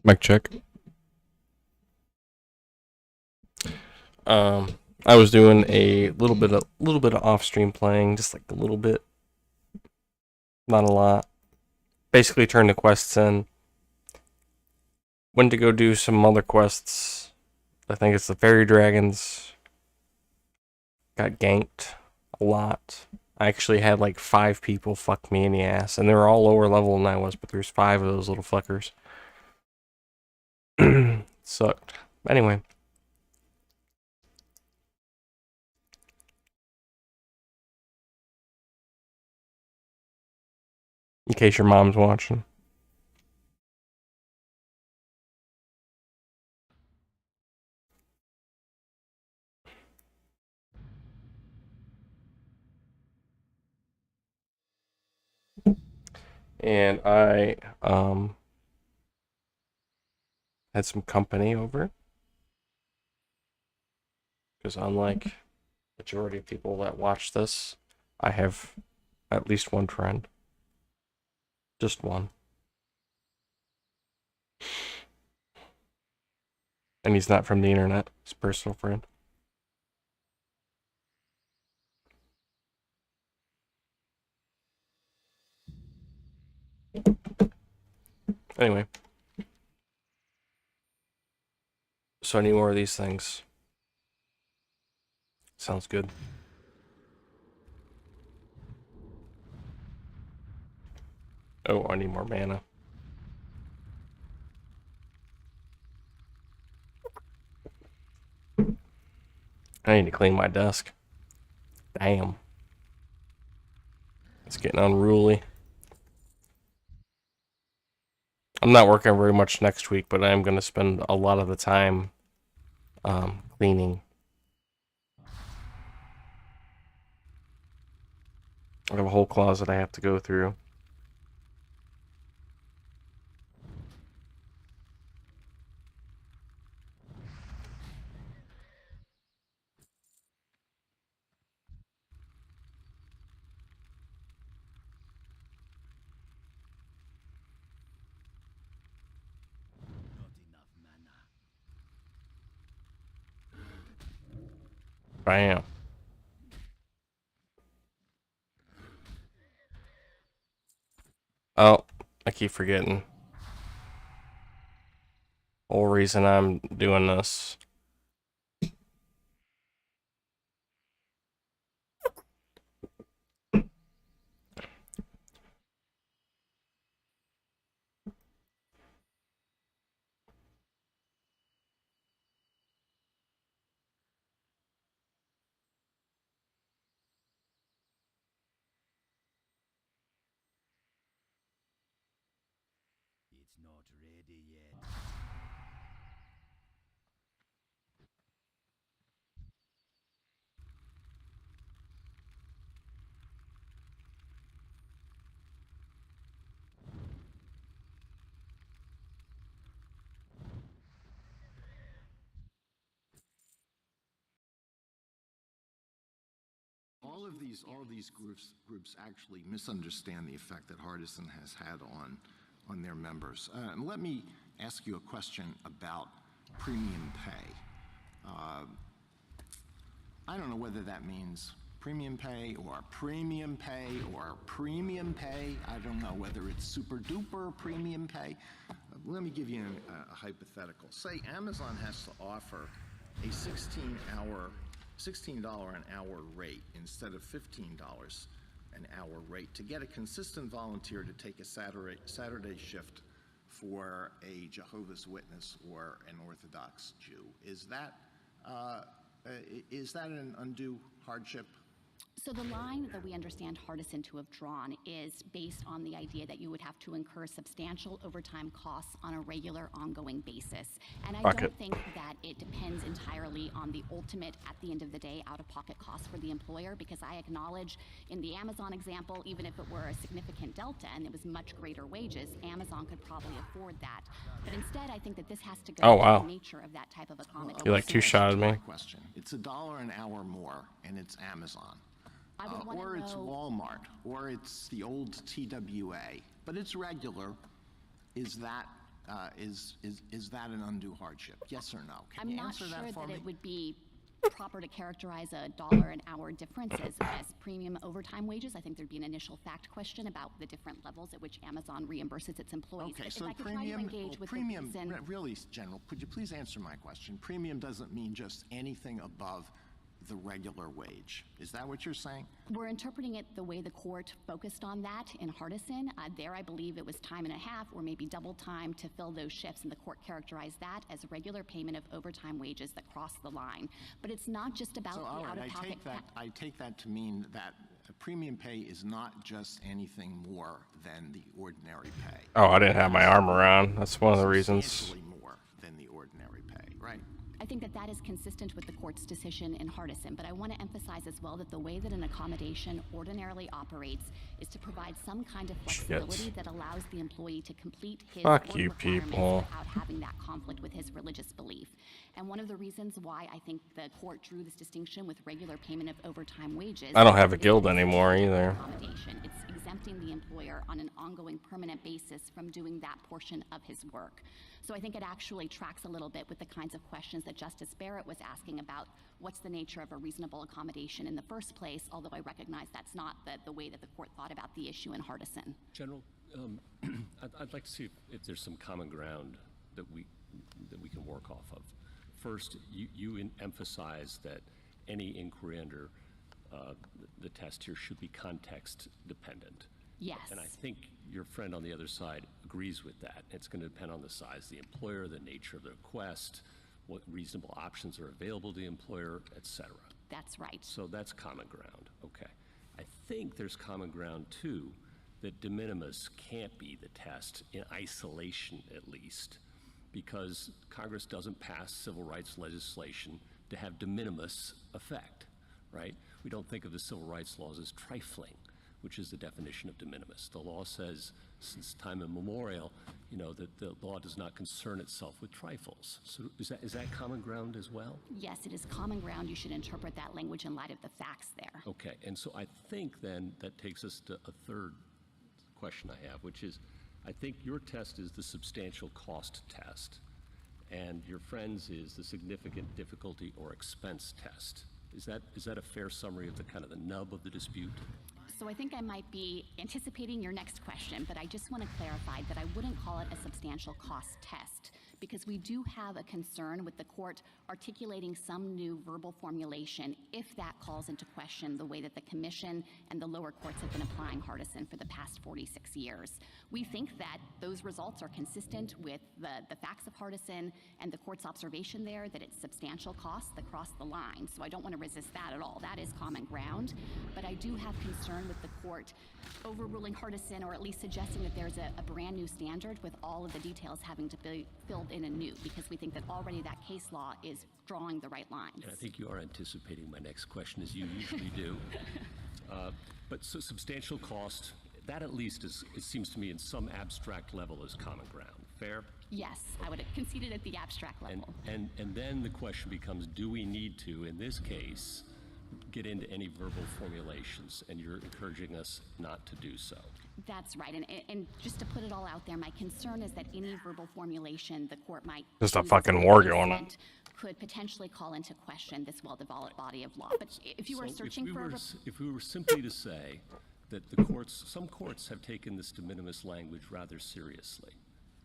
Mic check. I was doing a little bit of off-stream playing, just like a little bit, not a lot. Basically, turned the quests in. Went to go do some other quests. I think it's the fairy dragons. Got ganked a lot. I actually had like 5 people fuck me in the ass, and they were all lower level than I was, but there's 5 of those little fuckers. Sucked. Anyway. In case your mom's watching. And I had some company over because unlike majority of people that watch this, I have at least one friend. Just one. And he's not from the internet. He's a personal friend. Anyway. So I need more of these things. Sounds good. Oh, I need more mana. I need to clean my desk. Damn. It's getting unruly. I'm not working very much next week, but I am going to spend a lot of the time cleaning. I have a whole closet I have to go through. Bam. Oh, I keep forgetting. Whole reason I'm doing this. It's not ready yet. All of these groups actually misunderstand the effect that Hardison has had on their members. And let me ask you a question about premium pay. I don't know whether that means premium pay or premium pay or premium pay. I don't know whether it's super duper premium pay. Let me give you a hypothetical. Say Amazon has to offer a $16 an hour rate instead of $15 an hour rate to get a consistent volunteer to take a Saturday shift for a Jehovah's Witness or an Orthodox Jew. Is that an undue hardship? So the line that we understand Hardison to have drawn is based on the idea that you would have to incur substantial overtime costs on a regular, ongoing basis. And I don't think that it depends entirely on the ultimate, at the end of the day, out-of-pocket cost for the employer, because I acknowledge in the Amazon example, even if it were a significant delta and it was much greater wages, Amazon could probably afford that. But instead, I think that this has to go to the nature of that type of accommodation. You like two-shotted me. Question. It's $1 an hour more, and it's Amazon. Or it's Walmart, or it's the old TWA, but it's regular. Is that is that an undue hardship? Yes or no? Can I'm you not answer sure that for that me? it would be proper to characterize $1 an hour differences as premium overtime wages. I think there'd be an initial fact question about the different levels at which Amazon reimburses its employees. Okay, But so if I could try to premium, engage with premium, the reason, really, General, could you please answer my question? Premium doesn't mean just anything above the regular wage. Is that what you're saying? we're interpreting it the way the court focused on that in Hardison. There, I believe it was time and a half or maybe double time to fill those shifts, and the court characterized that as regular payment of overtime wages that cross the line. But it's not just about So, the all right, out-of-pocket. I take that to mean that premium pay is not just anything more than the ordinary pay. Oh, I didn't have my arm around. That's one of the reasons. Substantially more than the ordinary pay, right? I think that that is consistent with the court's decision in Hardison, but I want to emphasize as well that the way that an accommodation ordinarily operates is to provide some kind of flexibility that allows the employee to complete his Fuck work you, requirements people. without having that conflict with his religious belief. And one of the reasons why I think the court drew this distinction with regular payment of overtime wages. I don't have a is guild that it's anymore an either. accommodation. It's exempting the employer on an ongoing permanent basis from doing that portion of his work. So I think it actually tracks a little bit with the kinds of questions that Justice Barrett was asking about what's the nature of a reasonable accommodation in the first place, although I recognize that's not the way that the court thought about the issue in Hardison. General, I'd like to see if there's some common ground that we can work off of. First, you emphasize that any inquiry under the test here should be context dependent. Yes. And I think your friend on the other side agrees with that. It's going to depend on the size of the employer, the nature of the request, what reasonable options are available to the employer, et cetera. That's right. So that's common ground. Okay. I think there's common ground, too, that de minimis can't be the test in isolation, at least, because Congress doesn't pass civil rights legislation to have de minimis effect, right? We don't think of the civil rights laws as trifling, which is the definition of de minimis. The law says, since time immemorial, that the law does not concern itself with trifles. So is that common ground as well? Yes, it is common ground. You should interpret that language in light of the facts there. Okay, and so I think then that takes us to a third question I have, which is, I think your test is the substantial cost test, and your friend's is the significant difficulty or expense test. Is that a fair summary of the kind of the nub of the dispute? So I think I might be anticipating your next question, but I just want to clarify that I wouldn't call it a substantial cost test, because we do have a concern with the court articulating some new verbal formulation if that calls into question the way that the commission and the lower courts have been applying Hardison for the past 46 years. We think that those results are consistent with the facts of Hardison and the court's observation there that it's substantial costs that cross the line. So I don't want to resist that at all. That is common ground. But I do have concern with the court overruling Hardison, or at least suggesting that there's a brand new standard with all of the details having to be filled in anew, because we think that already that case law is drawing the right lines. And I think you are anticipating my next question, as you usually do. But so substantial cost, that at least is, it seems to me, in some abstract level is common ground. Fair? Yes, I would have conceded at the abstract level. And then the question becomes, do we need to, in this case, get into any verbal formulations? And you're encouraging us not to do so. That's right. And just to put it all out there, my concern is that any verbal formulation the court might Just a use as fucking war going on. replacement could potentially call into question this well-developed body of law. But if you were So searching for a if we were simply to say that some courts have taken this de minimis language rather seriously,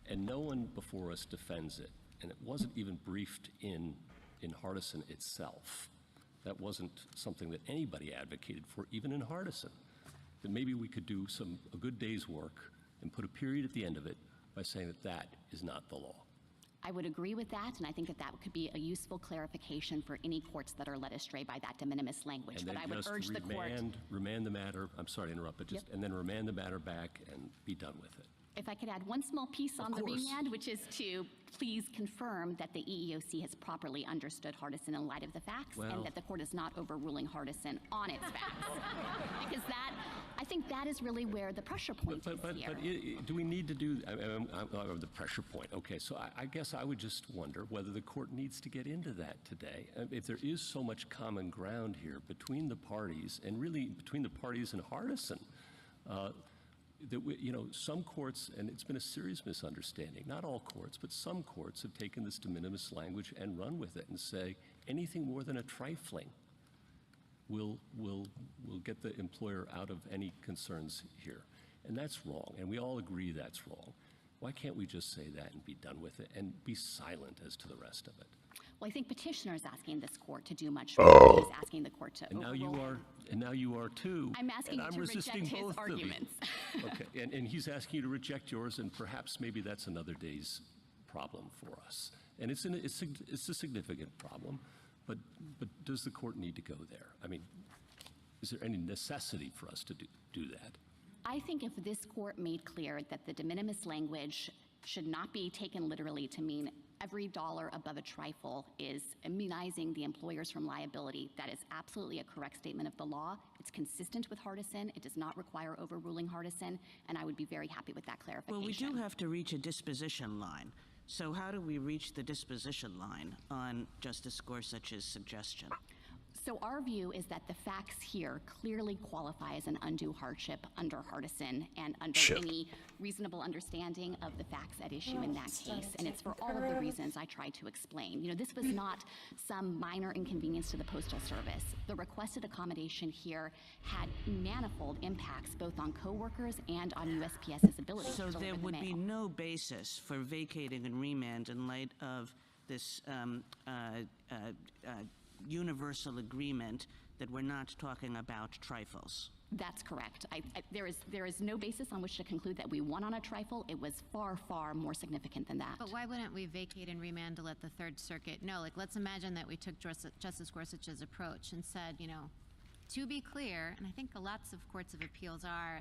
and no one before us defends it, and it wasn't even briefed in Hardison itself. That wasn't something that anybody advocated for, even in Hardison. That maybe we could do a good day's work and put a period at the end of it by saying that is not the law. I would agree with that, and I think that could be a useful clarification for any courts that are led astray by that de minimis language. And But then I would just urge the court, remand the matter, I'm sorry to interrupt, but and then remand the matter back and be done with it. if I could add one small piece on the course. remand, which is to please confirm that the EEOC has properly understood Hardison in light of the facts, Well- and that the court is not overruling Hardison on its facts. Because I think that is really where the pressure point But is here. do we need to do the pressure point? Okay, so I guess I would just wonder whether the court needs to get into that today. If there is so much common ground here between the parties, and really between the parties and Hardison, that we, you know, some courts, and it's been a serious misunderstanding, not all courts, but some courts have taken this de minimis language and run with it and say anything more than a trifling will get the employer out of any concerns here. And that's wrong, and we all agree that's wrong. Why can't we just say that and be done with it and be silent as to the rest of it? Well, I think petitioner is asking this court to do much more. He's asking the court to And now overrule. you are too. I'm asking and you I'm to resisting reject his both of you. arguments. Okay, and he's asking you to reject yours, and perhaps maybe that's another day's problem for us. And it's a significant problem, but does the court need to go there? I mean, is there any necessity for us to do that? I think if this court made clear that the de minimis language should not be taken literally to mean every dollar above a trifle is immunizing the employers from liability, that is absolutely a correct statement of the law. It's consistent with Hardison. It does not require overruling Hardison, and I would be very happy with that clarification. Well, we do have to reach a disposition line. So how do we reach the disposition line on Justice Gorsuch's suggestion? So our view is that the facts here clearly qualify as an undue hardship under Hardison and under any reasonable understanding of the facts at issue in that case. And it's for all of the reasons I tried to explain. You know, this was not some minor inconvenience to the Postal Service. The requested accommodation here had manifold impacts both on coworkers and on USPS's ability to So deliver there the would be mail. no basis for vacating and remand in light of this universal agreement that we're not talking about trifles. That's correct. There is no basis on which to conclude that we won on a trifle. It was far, far more significant than that. But why wouldn't we vacate and remand to let the Third Circuit know? Like, let's imagine that we took Justice Gorsuch's approach and said, you know, to be clear, and I think lots of courts of appeals are,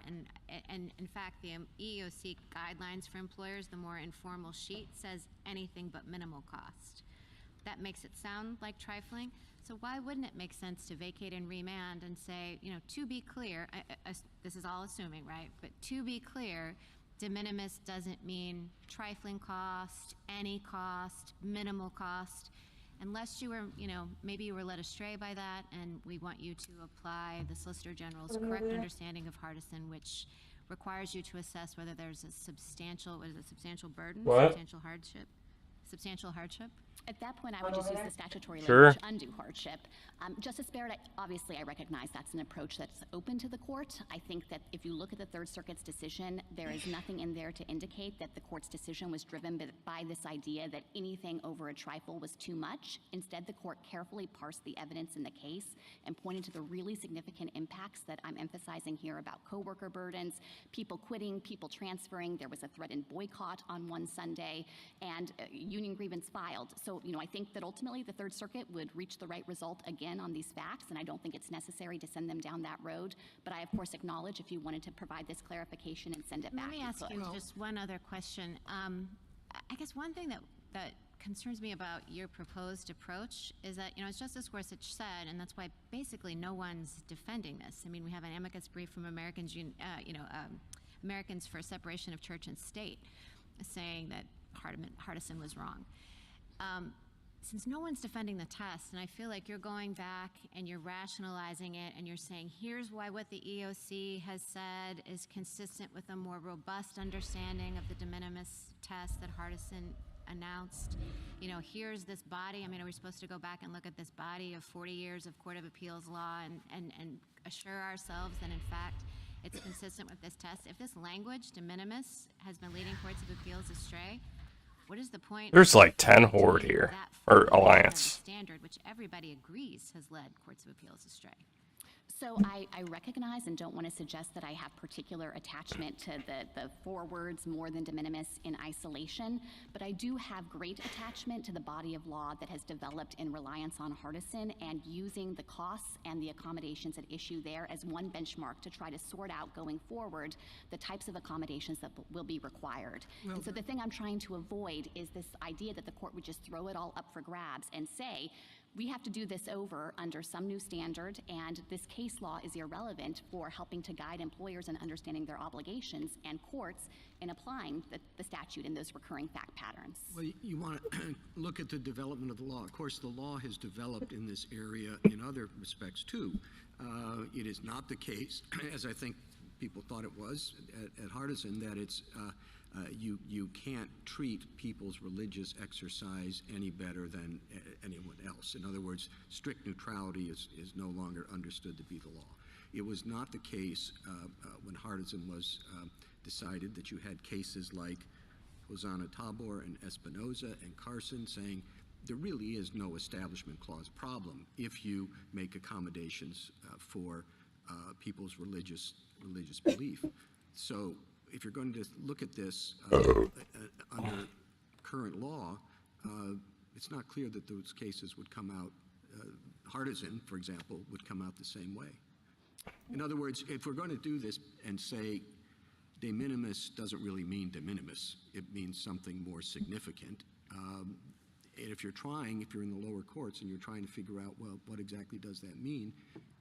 and in fact, the EEOC guidelines for employers, the more informal sheet, says anything but minimal cost. That makes it sound like trifling. So why wouldn't it make sense to vacate and remand and say, you know, to be clear, this is all assuming, right? But to be clear, de minimis doesn't mean trifling cost, any cost, minimal cost. Unless you were, you know, maybe you were led astray by that, and we want you to apply the Solicitor General's correct understanding of Hardison, which requires you to assess whether there's a substantial burden, substantial hardship. At that point, I would just use the statutory Sure. language, undue hardship. Justice Barrett, obviously I recognize that's an approach that's open to the court. I think that if you look at the Third Circuit's decision, there is nothing in there to indicate that the court's decision was driven by this idea that anything over a trifle was too much. Instead, the court carefully parsed the evidence in the case and pointed to the really significant impacts that I'm emphasizing here about coworker burdens, people quitting, people transferring. There was a threatened boycott on one Sunday, and union grievance filed. So, you know, I think that ultimately the Third Circuit would reach the right result again on these facts, and I don't think it's necessary to send them down that road. But I, of course, acknowledge if you wanted to provide this clarification and send it back, Let me you ask could. you just one other question. I guess one thing that concerns me about your proposed approach is that, you know, as Justice Gorsuch said, and that's why basically no one's defending this. I mean, we have an amicus brief from Americans for Separation of Church and State saying that Hardison was wrong. Since no one's defending the test, and I feel like you're going back and you're rationalizing it and you're saying, here's why what the EOC has said is consistent with a more robust understanding of the de minimis test that Hardison announced. You know, here's this body. I mean, are we supposed to go back and look at this body of 40 years of Court of Appeals law and assure ourselves that, in fact, it's consistent with this test? If this language, de minimis, has been leading courts of appeals astray, what is the point? There's of like 10 doing horde here, that or fundamental alliance. standard, which everybody agrees has led courts of appeals astray? So I recognize and don't want to suggest that I have particular attachment to the four words more than de minimis in isolation, but I do have great attachment to the body of law that has developed in reliance on Hardison and using the costs and the accommodations at issue there as one benchmark to try to sort out going forward the types of accommodations that will be required. And so the thing I'm trying to avoid is this idea that the court would just throw it all up for grabs and say, we have to do this over under some new standard, and this case law is irrelevant for helping to guide employers in understanding their obligations and courts in applying the statute in those recurring fact patterns. Well, you want to look at the development of the law. Of course, the law has developed in this area in other respects, too. It is not the case, as I think people thought it was at Hardison, that it's you can't treat people's religious exercise any better than anyone else. In other words, strict neutrality is no longer understood to be the law. It was not the case when Hardison was decided, that you had cases like Hosanna Tabor and Espinoza and Carson saying there really is no Establishment Clause problem if you make accommodations for people's religious belief. So if you're going to look at this under current law, it's not clear that those cases would come out, Hardison, for example, would come out the same way. In other words, if we're going to do this and say de minimis doesn't really mean de minimis, it means something more significant. And if you're in the lower courts and you're trying to figure out, well, what exactly does that mean,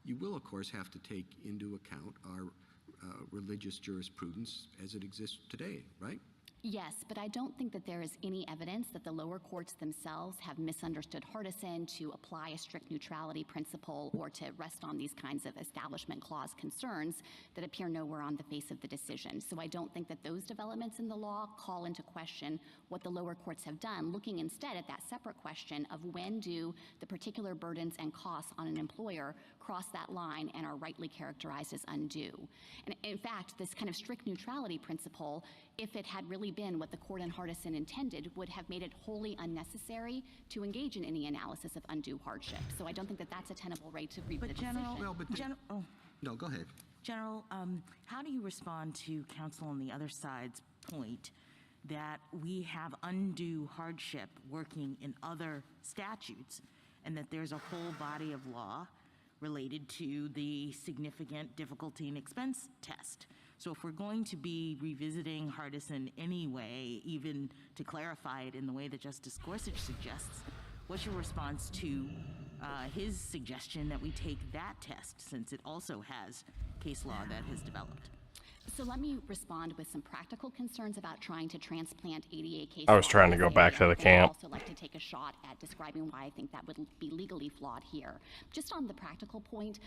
you will, of course, have to take into account our religious jurisprudence as it exists today, right? Yes, but I don't think that there is any evidence that the lower courts themselves have misunderstood Hardison to apply a strict neutrality principle or to rest on these kinds of Establishment Clause concerns that appear nowhere on the face of the decision. So I don't think that those developments in the law call into question what the lower courts have done, looking instead at that separate question of when do the particular burdens and costs on an employer cross that line and are rightly characterized as undue. And in fact, this kind of strict neutrality principle, if it had really been what the court in Hardison intended, would have made it wholly unnecessary to engage in any analysis of undue hardship. So I don't think that that's a tenable way to read the decision. No, go ahead. General, how do you respond to counsel on the other side's point that we have undue hardship working in other statutes and that there's a whole body of law related to the significant difficulty and expense test? So if we're going to be revisiting Hardison anyway, even to clarify it in the way that Justice Gorsuch suggests, what's your response to his suggestion that we take that test, since it also has case law that has developed? So let me respond with some practical concerns about trying to transplant ADA case I was law trying to go back to the camp. I'd also like to take a shot at describing why I think that would be legally flawed here. Just on the practical point,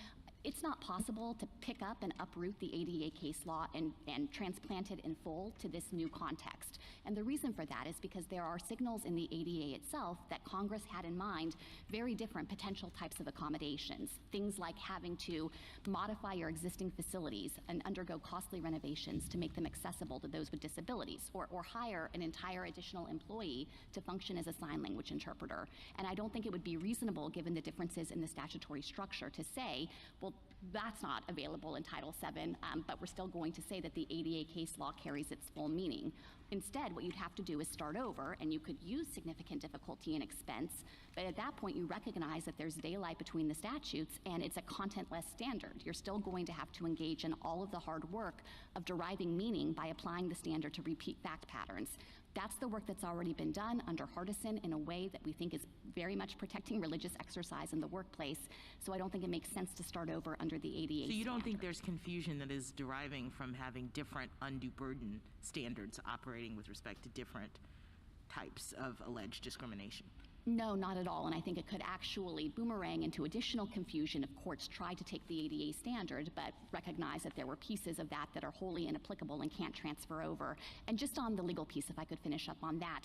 it's not possible to pick up and uproot the ADA case law and transplant it in full to this new context. And the reason for that is because there are signals in the ADA itself that Congress had in mind very different potential types of accommodations. Things like having to modify your existing facilities and undergo costly renovations to make them accessible to those with disabilities, or hire an entire additional employee to function as a sign language interpreter. And I don't think it would be reasonable, given the differences in the statutory structure, to say, well, that's not available in Title VII, but we're still going to say that the ADA case law carries its full meaning. Instead, what you'd have to do is start over, and you could use significant difficulty and expense, but at that point you recognize that there's daylight between the statutes and it's a content-less standard. You're still going to have to engage in all of the hard work of deriving meaning by applying the standard to repeat fact patterns. That's the work that's already been done under Hardison in a way that we think is very much protecting religious exercise in the workplace, so I don't think it makes sense to start over under the ADA So you don't standard. think there's confusion that is deriving from having different undue burden standards operating with respect to different types of alleged discrimination? No, not at all, and I think it could actually boomerang into additional confusion if courts tried to take the ADA standard but recognize that there were pieces of that that are wholly inapplicable and can't transfer over. And just on the legal piece, if I could finish up on that,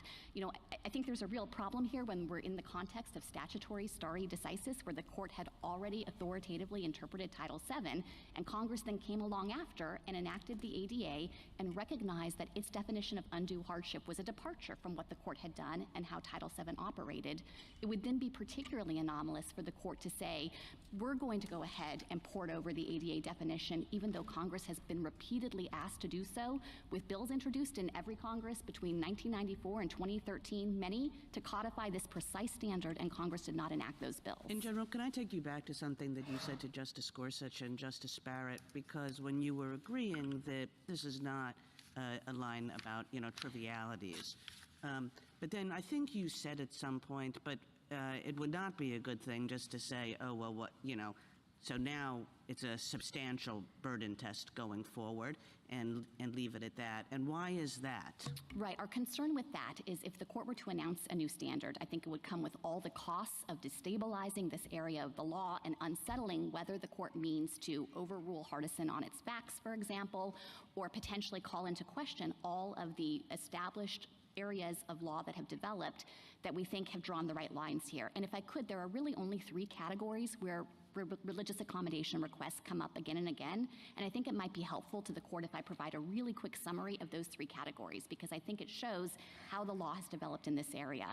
I think there's a real problem here when we're in the context of statutory stare decisis, where the court had already authoritatively interpreted Title VII, and Congress then came along after and enacted the ADA and recognized that its definition of undue hardship was a departure from what the court had done and how Title VII operated. It would then be particularly anomalous for the court to say, we're going to go ahead and port over the ADA definition, even though Congress has been repeatedly asked to do so, with bills introduced in every Congress between 1994 and 2013, many, to codify this precise standard, and Congress did not enact those bills. In general, can I take you back to something that you said to Justice Gorsuch and Justice Barrett? Because when you were agreeing that this is not a line about, trivialities, but then I think you said at some point, but it would not be a good thing just to say, oh, well, what, So now it's a substantial burden test going forward, and leave it at that. And why is that? Right. Our concern with that is if the court were to announce a new standard, I think it would come with all the costs of destabilizing this area of the law and unsettling whether the court means to overrule Hardison on its facts, for example, or potentially call into question all of the established areas of law that have developed that we think have drawn the right lines here. And if I could, there are really only 3 categories where religious accommodation requests come up again and again, and I think it might be helpful to the court if I provide a really quick summary of those 3 categories, because I think it shows how the law has developed in this area.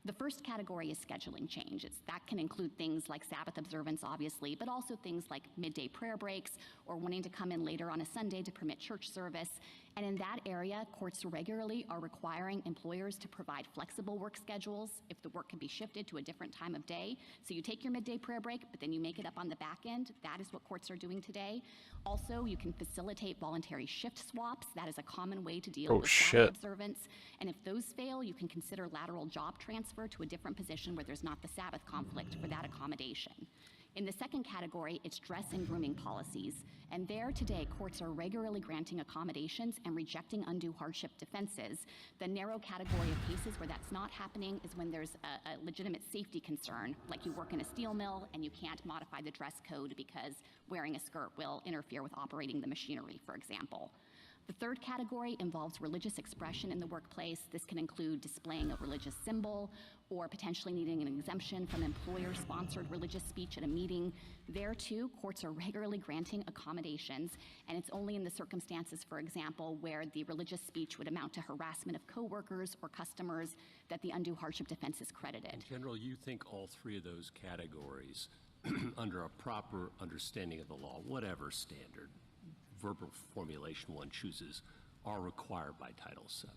The first category is scheduling change. That can include things like Sabbath observance, obviously, but also things like midday prayer breaks or wanting to come in later on a Sunday to permit church service. And in that area, courts regularly are requiring employers to provide flexible work schedules if the work can be shifted to a different time of day. So you take your midday prayer break, but then you make it up on the back end. That is what courts are doing today. Also, you can facilitate voluntary shift swaps. That is a common way to deal with Sabbath observance. And if those fail, you can consider lateral job transfer to a different position where there's not the Sabbath conflict for that accommodation. In the second category, it's dress and grooming policies. And there today, courts are regularly granting accommodations and rejecting undue hardship defenses. The narrow category of cases where that's not happening is when there's a legitimate safety concern, like you work in a steel mill and you can't modify the dress code because wearing a skirt will interfere with operating the machinery, for example. The third category involves religious expression in the workplace. This can include displaying a religious symbol or potentially needing an exemption from employer-sponsored religious speech at a meeting. There, too, courts are regularly granting accommodations, and it's only in the circumstances, for example, where the religious speech would amount to harassment of coworkers or customers that the undue hardship defense is credited. In general, you think all 3 of those categories, under a proper understanding of the law, whatever standard, verbal formulation one chooses, are required by Title VII?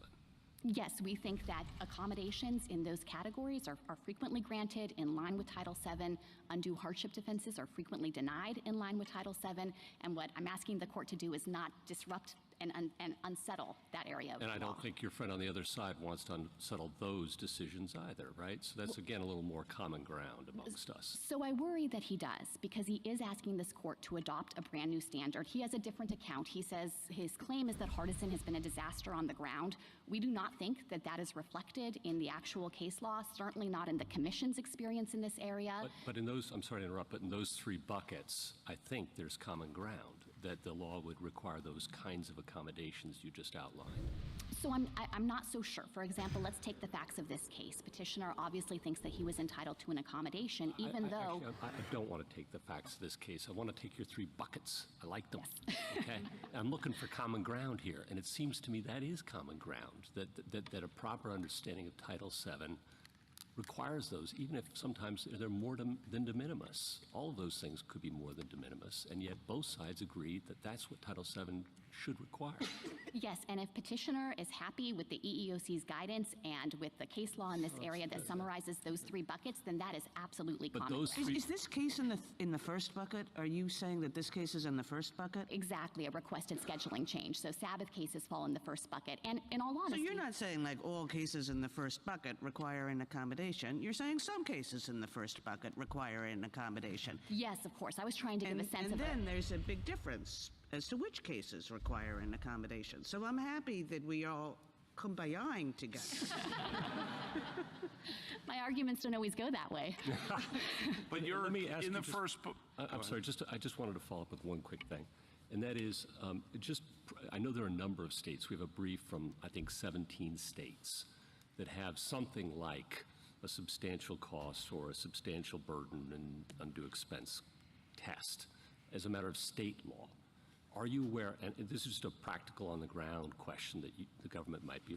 Yes, we think that accommodations in those categories are frequently granted in line with Title VII. Undue hardship defenses are frequently denied in line with Title VII. And what I'm asking the court to do is not disrupt and unsettle that area of the law. And I don't think your friend on the other side wants to unsettle those decisions either, right? So that's, again, a little more common ground amongst us. So I worry that he does, because he is asking this court to adopt a brand new standard. He has a different account. He says his claim is that Hardison has been a disaster on the ground. We do not think that that is reflected in the actual case law, certainly not in the commission's experience in this area. But in those, I'm sorry to interrupt, but in those 3 buckets, I think there's common ground that the law would require those kinds of accommodations you just outlined. So I'm not so sure. For example, let's take the facts of this case. Petitioner obviously thinks that he was entitled to an accommodation, even though... Actually, I don't want to take the facts of this case. I want to take your 3 buckets. I like them, yes. Okay? I'm looking for common ground here, and it seems to me that is common ground, that a proper understanding of Title VII requires those, even if sometimes they're more than de minimis. All of those things could be more than de minimis, and yet both sides agree that that's what Title VII should require. Yes, and if petitioner is happy with the EEOC's guidance and with the case law in this area that summarizes those 3 buckets, then that is absolutely But common those ground. three- Is this case in the first bucket? Are you saying that this case is in the first bucket? Exactly, a requested scheduling change. So Sabbath cases fall in the first bucket. And in all honesty... So you're not saying like all cases in the first bucket require an accommodation. You're saying some cases in the first bucket require an accommodation. Yes, of course. I was trying to give a sense And of it. then there's a big difference as to which cases require an accommodation. So I'm happy that we all kumbayaing together. My arguments don't always go that way. But you're Let me ask in you the just- first. I'm sorry, I just wanted to follow up with one quick thing, and that is, I know there are a number of states. We have a brief from, I think, 17 states that have something like a substantial cost or a substantial burden and undue expense test as a matter of state law. Are you aware, and this is just a practical on-the-ground question that the government might be,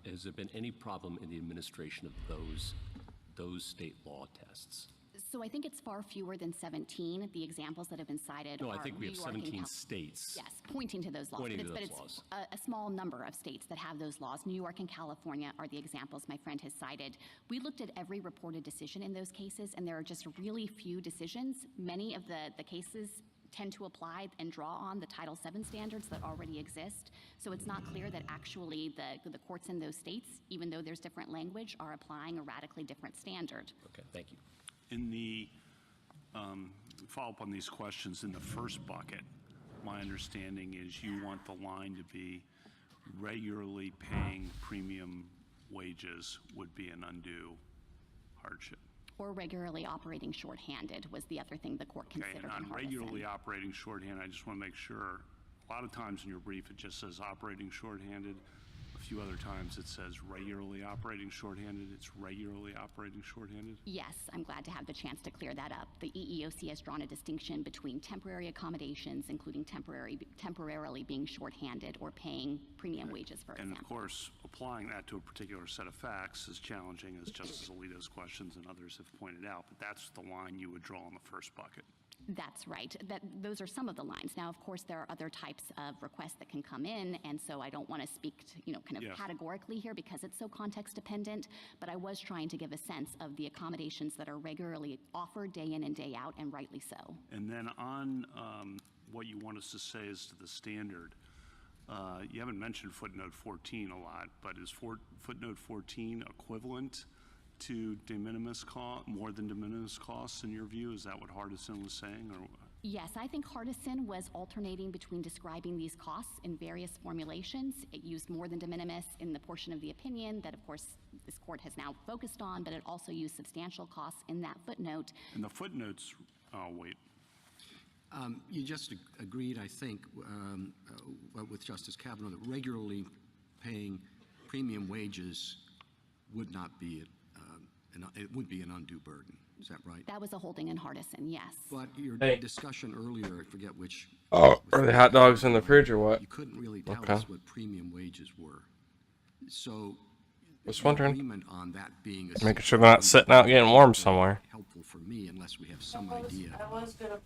has there been any problem in the administration of those state law tests? So I think it's far fewer than 17. The examples that have been cited No, are I think we have New York and 17 states. Yes, pointing to those laws. Pointing to but those it's laws. a small number of states that have those laws. New York and California are the examples my friend has cited. We looked at every reported decision in those cases, and there are just really few decisions. Many of the cases tend to apply and draw on the Title VII standards that already exist. So it's not clear that actually the courts in those states, even though there's different language, are applying a radically different standard. Okay, thank you. In the follow up on these questions. In the first bucket, my understanding is you want the line to be regularly paying premium wages would be an undue hardship. Or regularly operating shorthanded was the other thing the court Okay, considered and in on regularly Hardison. operating shorthand, I just want to make sure, a lot of times in your brief it just says operating shorthanded. A few other times it says regularly operating shorthanded. It's regularly operating shorthanded? Yes, I'm glad to have the chance to clear that up. The EEOC has drawn a distinction between temporary accommodations, including temporarily being shorthanded or paying premium wages, for And of example. course, applying that to a particular set of facts is challenging, as Justice Alito's questions and others have pointed out, but that's the line you would draw in the first bucket. That's right. Those are some of the lines. Now, of course, there are other types of requests that can come in, and so I don't want to speak to, kind of Yes. categorically here because it's so context dependent, but I was trying to give a sense of the accommodations that are regularly offered day in and day out, and rightly so. And then on what you want us to say as to the standard, you haven't mentioned footnote 14 a lot, but is footnote 14 equivalent to de minimis cost, more than de minimis costs in your view? Is that what Hardison was saying? Or Yes, I think Hardison was alternating between describing these costs in various formulations. It used more than de minimis in the portion of the opinion that, of course, this court has now focused on, but it also used substantial costs in that footnote. and the footnotes, oh wait, You just agreed, I think, with Justice Kavanaugh that regularly paying premium wages would not be, it would be an undue burden. Is that right? That was a holding in Hardison, yes. But your Hey. discussion earlier, I forget which. Oh, are the hot dogs in the fridge or what? You couldn't really tell Okay. us what premium wages were. So. Just the wondering. Agreement on that being Making sure they're not sitting out getting warm somewhere. helpful for me unless we have some idea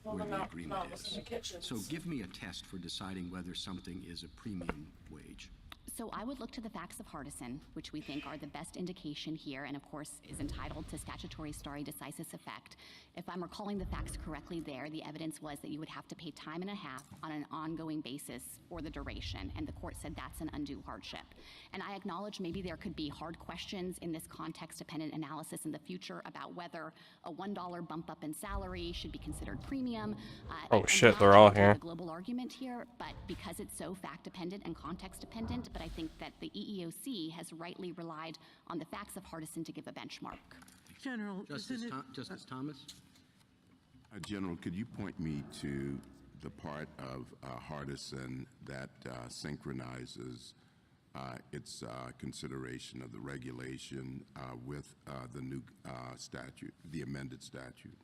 where the agreement is. So give me a test for deciding whether something is a premium wage. So I would look to the facts of Hardison, which we think are the best indication here, and of course is entitled to statutory stare decisis effect. If I'm recalling the facts correctly there, the evidence was that you would have to pay time and a half on an ongoing basis for the duration, and the court said that's an undue hardship. And I acknowledge maybe there could be hard questions in this context-dependent analysis in the future about whether a $1 bump up in salary should be considered premium. Oh, I'm shit, not they're all trying to here. make a global argument here, but because it's so fact-dependent and context-dependent, but I think that the EEOC has rightly relied on the facts of Hardison to give a benchmark. General, isn't it? Justice Thomas? General, could you point me to the part of Hardison that synchronizes its consideration of the regulation with the new statute, the amended statute?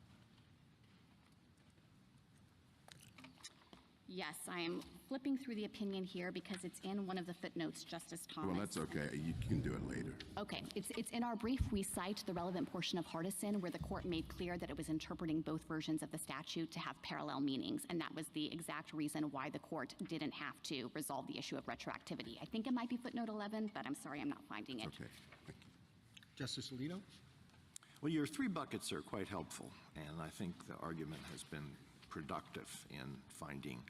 Yes, I am flipping through the opinion here because it's in one of the footnotes, Justice Thomas. Well, that's okay. You can do it later. Okay, it's in our brief. We cite the relevant portion of Hardison where the court made clear that it was interpreting both versions of the statute to have parallel meanings, and that was the exact reason why the court didn't have to resolve the issue of retroactivity. I think it might be footnote 11, but I'm sorry, I'm not finding it. Okay. Thank you. Justice Alito? Well, your three buckets are quite helpful, and I think the argument has been productive in finding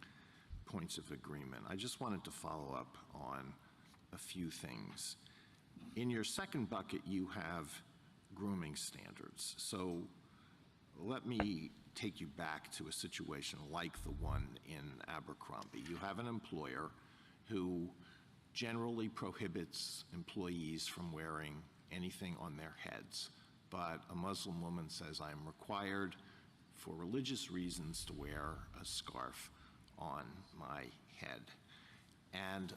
points of agreement. I just wanted to follow up on a few things. In your second bucket, you have grooming standards. So let me take you back to a situation like the one in Abercrombie. You have an employer who generally prohibits employees from wearing anything on their heads, but a Muslim woman says, I'm required for religious reasons to wear a scarf on my head. And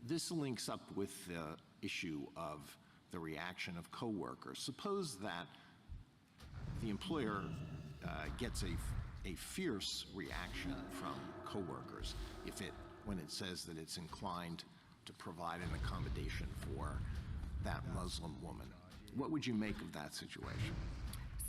this links up with the issue of the reaction of coworkers. Suppose that the employer gets a fierce reaction from coworkers when it says that it's inclined to provide an accommodation for that Muslim woman. What would you make of that situation?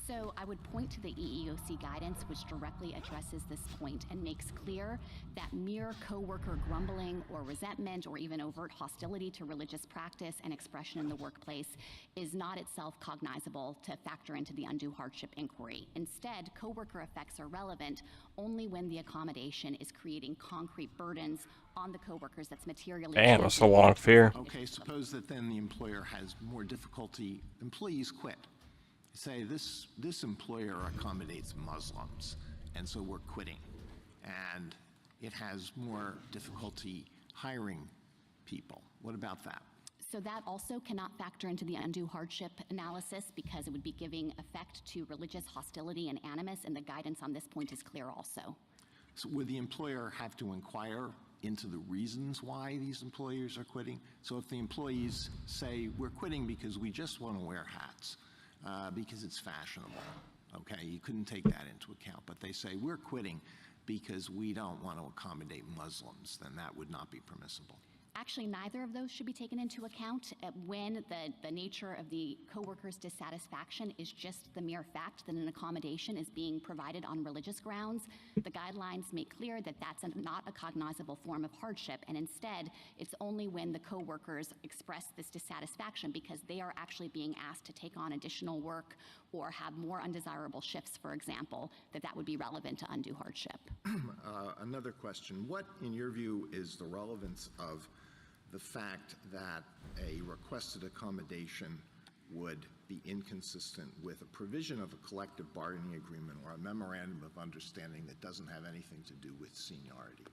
So I would point to the EEOC guidance, which directly addresses this point and makes clear that mere coworker grumbling or resentment or even overt hostility to religious practice and expression in the workplace is not itself cognizable to factor into the undue hardship inquiry. Instead, coworker effects are relevant only when the accommodation is creating concrete burdens on the coworkers that's materially. Damn, that's a long fear. Okay, suppose that then the employer has more difficulty, employees quit. Say this employer accommodates Muslims, and so we're quitting. And it has more difficulty hiring people. What about that? So that also cannot factor into the undue hardship analysis because it would be giving effect to religious hostility and animus, and the guidance on this point is clear also. So would the employer have to inquire into the reasons why these employers are quitting? So if the employees say, we're quitting because we just want to wear hats, because it's fashionable, okay, you couldn't take that into account, but they say, we're quitting because we don't want to accommodate Muslims, then that would not be permissible. Actually, neither of those should be taken into account when the nature of the coworker's dissatisfaction is just the mere fact that an accommodation is being provided on religious grounds. The guidelines make clear that that's not a cognizable form of hardship, and instead, it's only when the coworkers express this dissatisfaction because they are actually being asked to take on additional work or have more undesirable shifts, for example, that would be relevant to undue hardship. Another question. What, in your view, is the relevance of the fact that a requested accommodation would be inconsistent with a provision of a collective bargaining agreement or a memorandum of understanding that doesn't have anything to do with seniority?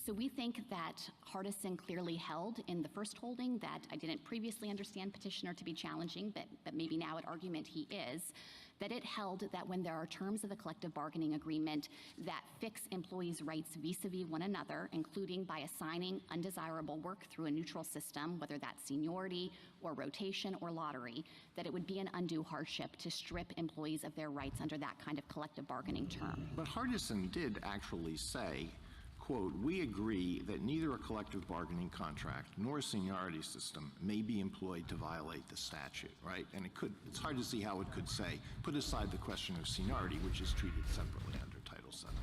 So we think that Hardison clearly held in the first holding that I didn't previously understand petitioner to be challenging, but maybe now at argument he is, that it held that when there are terms of a collective bargaining agreement that fix employees' rights vis-a-vis one another, including by assigning undesirable work through a neutral system, whether that's seniority or rotation or lottery, that it would be an undue hardship to strip employees of their rights under that kind of collective bargaining term. But Hardison did actually say, quote, we agree that neither a collective bargaining contract nor a seniority system may be employed to violate the statute, right? And it's hard to see how it could say, put aside the question of seniority, which is treated separately under Title VII.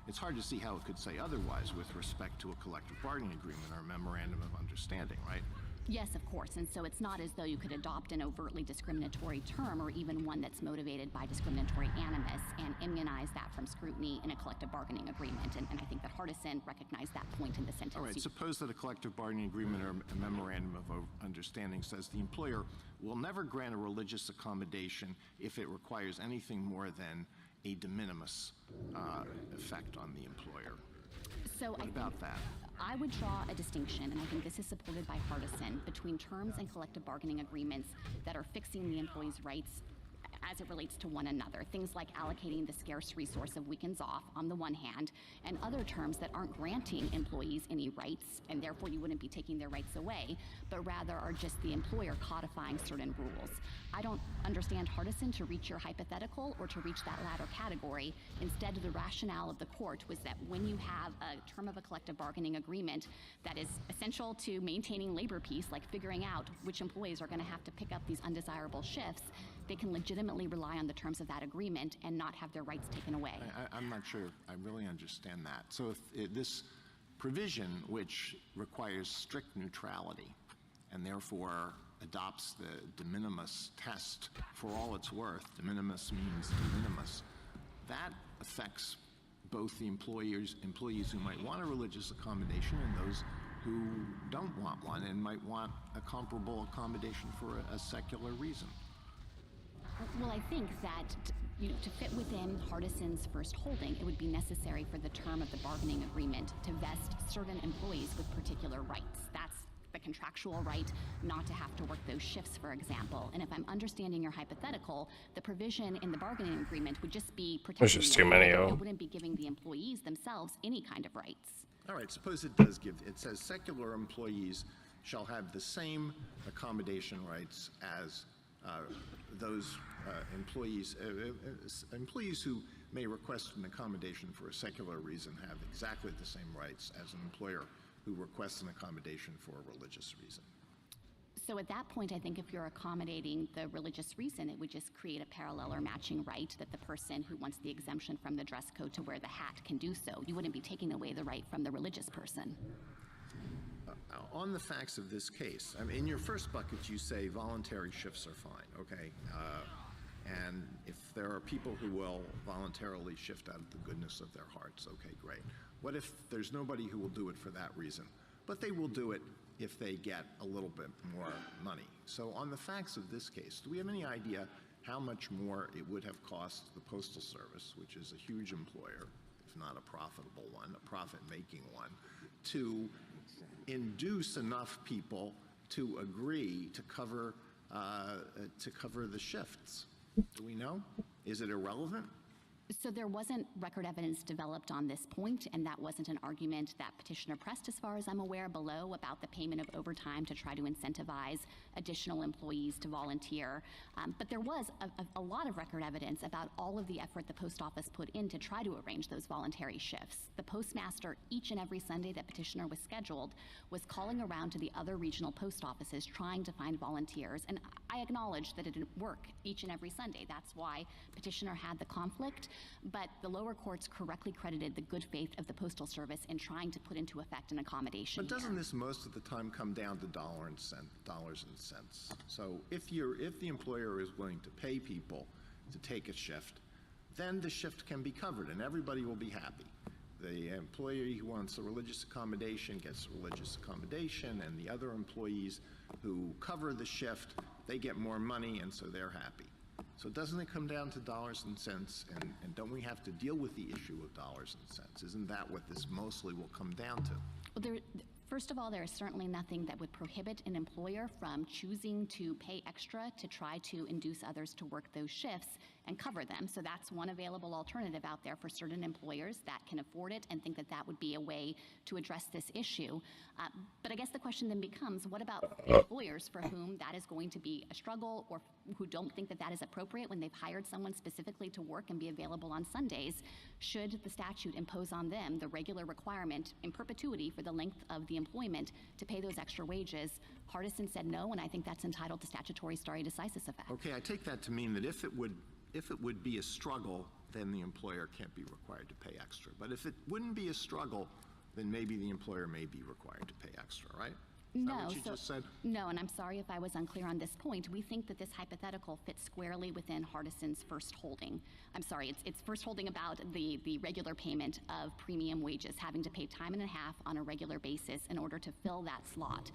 It's hard to see how it could say otherwise with respect to a collective bargaining agreement or a memorandum of understanding, right? Yes, of course, and so it's not as though you could adopt an overtly discriminatory term or even one that's motivated by discriminatory animus and immunize that from scrutiny in a collective bargaining agreement, and I think that Hardison recognized that point in the sentence. All right, suppose that a collective bargaining agreement or a memorandum of understanding says the employer will never grant a religious accommodation if it requires anything more than a de minimis effect on the employer. So what about that? I would draw a distinction, and I think this is supported by Hardison, between terms and collective bargaining agreements that are fixing the employee's rights as it relates to one another. Things like allocating the scarce resource of weekends off on the one hand, and other terms that aren't granting employees any rights, and therefore you wouldn't be taking their rights away, but rather are just the employer codifying certain rules. I don't understand Hardison to reach your hypothetical or to reach that latter category. Instead, the rationale of the court was that when you have a term of a collective bargaining agreement that is essential to maintaining labor peace, like figuring out which employees are going to have to pick up these undesirable shifts, they can legitimately rely on the terms of that agreement and not have their rights taken away. I'm not sure I really understand that. So if this provision, which requires strict neutrality and therefore adopts the de minimis test for all it's worth, de minimis means de minimis, that affects both the employees who might want a religious accommodation and those who don't want one and might want a comparable accommodation for a secular reason. Well, I think that to fit within Hardison's first holding, it would be necessary for the term of the bargaining agreement to vest certain employees with particular rights. That's the contractual right not to have to work those shifts, for example. And if I'm understanding your hypothetical, the provision in the bargaining agreement would just be protecting. There's just too many of them. It wouldn't be giving the employees themselves any kind of rights. All right, suppose it does give, it says secular employees shall have the same accommodation rights as those employees who may request an accommodation for a secular reason have exactly the same rights as an employer who requests an accommodation for a religious reason. So at that point, I think if you're accommodating the religious reason, it would just create a parallel or matching right that the person who wants the exemption from the dress code to wear the hat can do so. You wouldn't be taking away the right from the religious person. On the facts of this case, I mean, in your first bucket, you say voluntary shifts are fine, okay? And if there are people who will voluntarily shift out of the goodness of their hearts, okay, great. What if there's nobody who will do it for that reason? But they will do it if they get a little bit more money. So on the facts of this case, do we have any idea how much more it would have cost the Postal Service, which is a huge employer, if not a profitable one, a profit-making one, to induce enough people to agree to cover the shifts. Do we know? Is it irrelevant? So there wasn't record evidence developed on this point, and that wasn't an argument that petitioner pressed, as far as I'm aware, below about the payment of overtime to try to incentivize additional employees to volunteer. But there was a lot of record evidence about all of the effort the post office put in to try to arrange those voluntary shifts. The postmaster, each and every Sunday that petitioner was scheduled, was calling around to the other regional post offices trying to find volunteers. And I acknowledge that it didn't work each and every Sunday. That's why petitioner had the conflict. But the lower courts correctly credited the good faith of the Postal Service in trying to put into effect an accommodation. But doesn't this most of the time come down to dollars and cents? So if the employer is willing to pay people to take a shift, then the shift can be covered and everybody will be happy. The employee who wants a religious accommodation gets religious accommodation, and the other employees who cover the shift, they get more money, and so they're happy. So doesn't it come down to dollars and cents, and don't we have to deal with the issue of dollars and cents? Isn't that what this mostly will come down to? Well, first of all, there is certainly nothing that would prohibit an employer from choosing to pay extra to try to induce others to work those shifts and cover them. So that's one available alternative out there for certain employers that can afford it and think that that would be a way to address this issue. But I guess the question then becomes, what about employers for whom that is going to be a struggle, or who don't think that that is appropriate when they've hired someone specifically to work and be available on Sundays? Should the statute impose on them the regular requirement in perpetuity for the length of the employment to pay those extra wages? Hardison said no, and I think that's entitled to statutory stare decisis effect. Okay, I take that to mean that if it would be a struggle, then the employer can't be required to pay extra. But if it wouldn't be a struggle, then maybe the employer may be required to pay extra, right? Is that what you just said? No, and I'm sorry if I was unclear on this point. We think that this hypothetical fits squarely within Hardison's first holding. I'm sorry, it's first holding about the regular payment of premium wages, having to pay time and a half on a regular basis in order to fill that slot.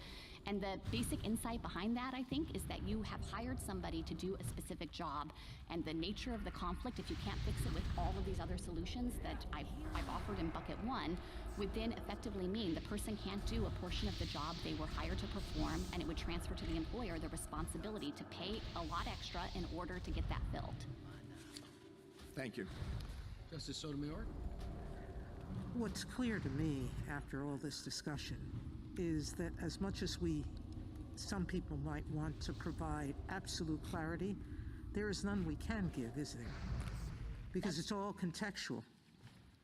And the basic insight behind that, I think, is that you have hired somebody to do a specific job, and the nature of the conflict, if you can't fix it with all of these other solutions that I've offered in bucket one, would then effectively mean the person can't do a portion of the job they were hired to perform, and it would transfer to the employer the responsibility to pay a lot extra in order to get that filled. Thank you. Justice Sotomayor? What's clear to me after all this discussion is that as much as some people might want to provide absolute clarity, there is none we can give, is there? Because it's all contextual.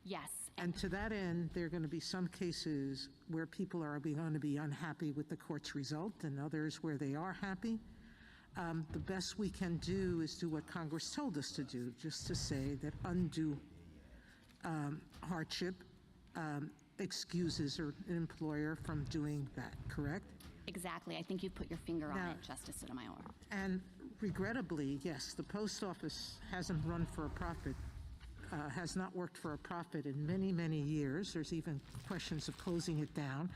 Yes. And to that end, there are going to be some cases where people are going to be unhappy with the court's result, and others where they are happy. The best we can do is do what Congress told us to do, just to say that undue hardship excuses an employer from doing that, correct? Exactly. I think you've put your finger on it, Justice Sotomayor. And regrettably, yes, the post office hasn't run for a profit, has not worked for a profit in many, many years. There's even questions of closing it down.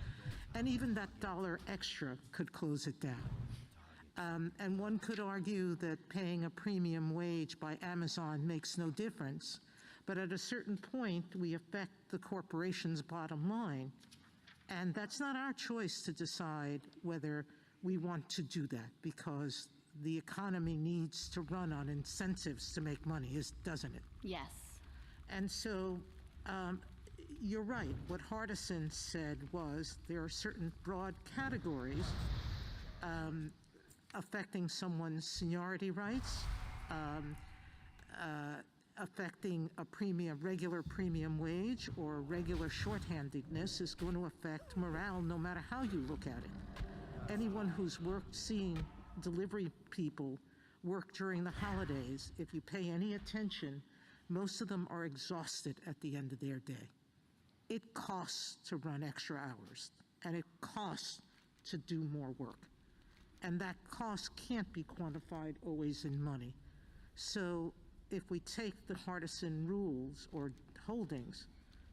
And even that dollar extra could close it down. And one could argue that paying a premium wage by Amazon makes no difference. But at a certain point, we affect the corporation's bottom line. And that's not our choice to decide whether we want to do that, because the economy needs to run on incentives to make money, doesn't it? Yes. And so you're right. What Hardison said was there are certain broad categories affecting someone's seniority rights, affecting a regular premium wage or regular shorthandedness is going to affect morale no matter how you look at it. Anyone who's seeing delivery people work during the holidays, if you pay any attention, most of them are exhausted at the end of their day. It costs to run extra hours, and it costs to do more work. And that cost can't be quantified always in money. So if we take the Hardison rules or holdings,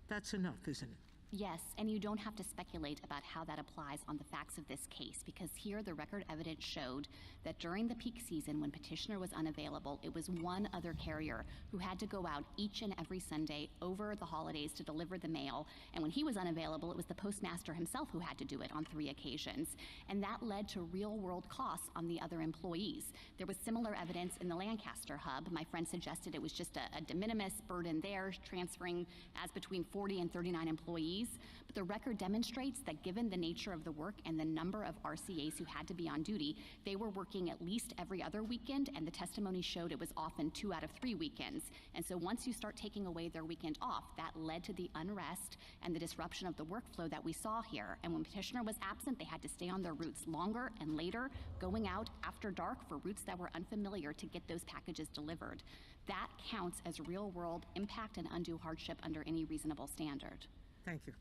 that's enough, isn't it? Yes, and you don't have to speculate about how that applies on the facts of this case, because here the record evidence showed that during the peak season when petitioner was unavailable, it was one other carrier who had to go out each and every Sunday over the holidays to deliver the mail, and when he was unavailable, it was the postmaster himself who had to do it on 3 occasions, and that led to real-world costs on the other employees. There was similar evidence in the Lancaster hub. My friend suggested it was just a de minimis burden there, transferring as between 40 and 39 employees. But the record demonstrates that given the nature of the work and the number of RCAs who had to be on duty, they were working at least every other weekend, and the testimony showed it was often 2 out of 3 weekends. And so once you start taking away their weekend off, that led to the unrest and the disruption of the workflow that we saw here. And when petitioner was absent, they had to stay on their routes longer and later, going out after dark for routes that were unfamiliar to get those packages delivered. That counts as real-world impact and undue hardship under any reasonable standard. Thank you.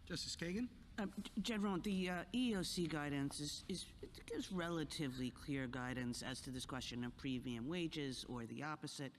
Justice Kagan? General, the EEOC guidance it gives relatively clear guidance as to this question of premium wages, or the opposite.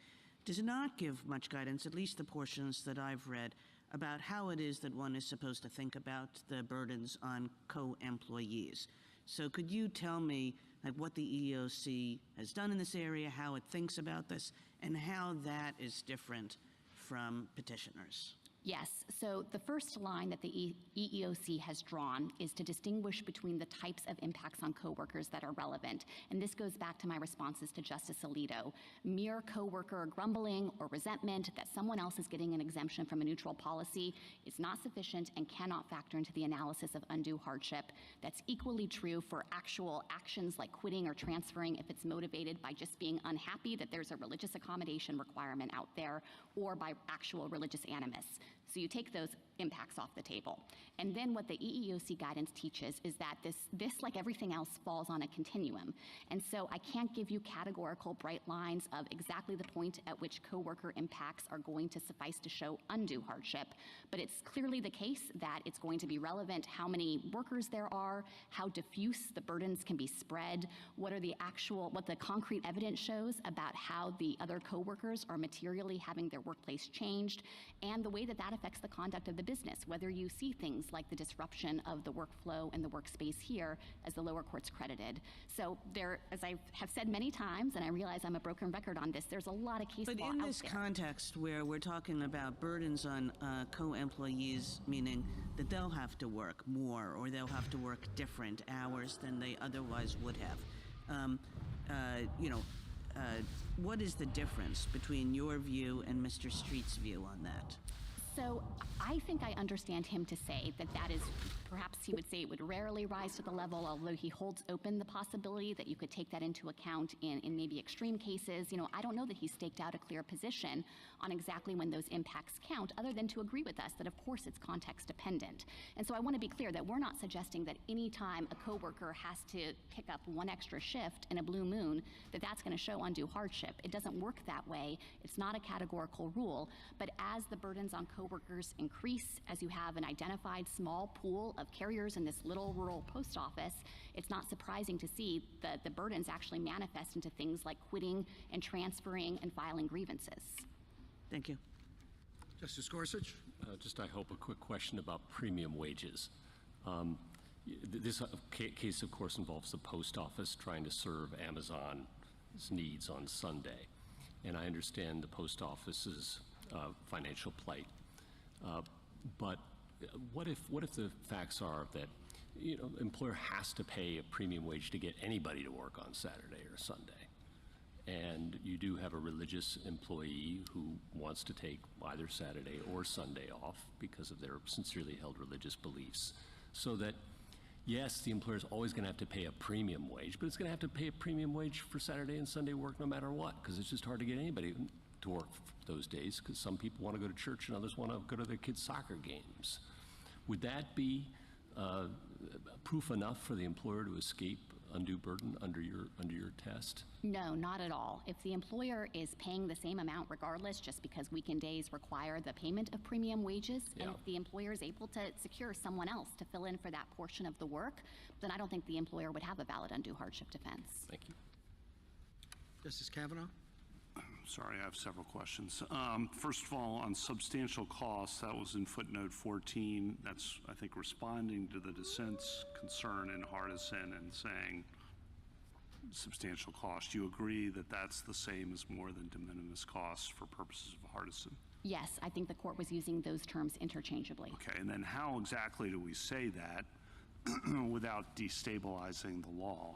Does not give much guidance, at least the portions that I've read, about how it is that one is supposed to think about the burdens on co-employees. So could you tell me what the EEOC has done in this area, how it thinks about this, and how that is different from petitioners? Yes, so the first line that the EEOC has drawn is to distinguish between the types of impacts on coworkers that are relevant. And this goes back to my responses to Justice Alito. Mere coworker grumbling or resentment that someone else is getting an exemption from a neutral policy is not sufficient and cannot factor into the analysis of undue hardship. That's equally true for actual actions like quitting or transferring if it's motivated by just being unhappy that there's a religious accommodation requirement out there, or by actual religious animus. So you take those impacts off the table. And then what the EEOC guidance teaches is that this, like everything else, falls on a continuum. And so I can't give you categorical bright lines of exactly the point at which coworker impacts are going to suffice to show undue hardship, but it's clearly the case that it's going to be relevant how many workers there are, how diffuse the burdens can be spread, what the concrete evidence shows about how the other coworkers are materially having their workplace changed, and the way that affects the conduct of the business, whether you see things like the disruption of the workflow and the workspace here, as the lower courts credited. So there, as I have said many times, and I realize I'm a broken record on this, there's a lot of case law out there. But in this context where we're talking about burdens on co-employees, meaning that they'll have to work more or they'll have to work different hours than they otherwise would have, what is the difference between your view and Mr. Street's view on that? So I think I understand him to say that is, perhaps he would say it would rarely rise to the level, although he holds open the possibility that you could take that into account in maybe extreme cases. I don't know that he's staked out a clear position on exactly when those impacts count, other than to agree with us that of course it's context dependent. And so I want to be clear that we're not suggesting that any time a coworker has to pick up one extra shift in a blue moon, that's going to show undue hardship. It doesn't work that way. It's not a categorical rule, but as the burdens on coworkers increase, as you have an identified small pool of carriers in this little rural post office, it's not surprising to see that the burdens actually manifest into things like quitting and transferring and filing grievances. Thank you. Justice Gorsuch? Just, I hope, a quick question about premium wages. This case, of course, involves the post office trying to serve Amazon's needs on Sunday. And I understand the post office's financial plight. But what if the facts are that employer has to pay a premium wage to get anybody to work on Saturday or Sunday, and you do have a religious employee who wants to take either Saturday or Sunday off because of their sincerely held religious beliefs, so that yes, the employer is always going to have to pay a premium wage, but it's going to have to pay a premium wage for Saturday and Sunday work no matter what, because it's just hard to get anybody to work those days, because some people want to go to church and others want to go to their kids' soccer games. Would that be proof enough for the employer to escape undue burden under your test? No, not at all. If the employer is paying the same amount regardless, just because weekend days require the payment of premium wages, and if the employer is able to secure someone else to fill in for that portion of the work, then I don't think the employer would have a valid undue hardship defense. Thank you. Justice Kavanaugh? Sorry, I have several questions. First of all, on substantial costs, that was in footnote 14. That's, I think, responding to the dissent's concern in Hardison and saying substantial cost. Do you agree that that's the same as more than de minimis costs for purposes of Hardison? Yes, I think the court was using those terms interchangeably. Okay, and then how exactly do we say that without destabilizing the law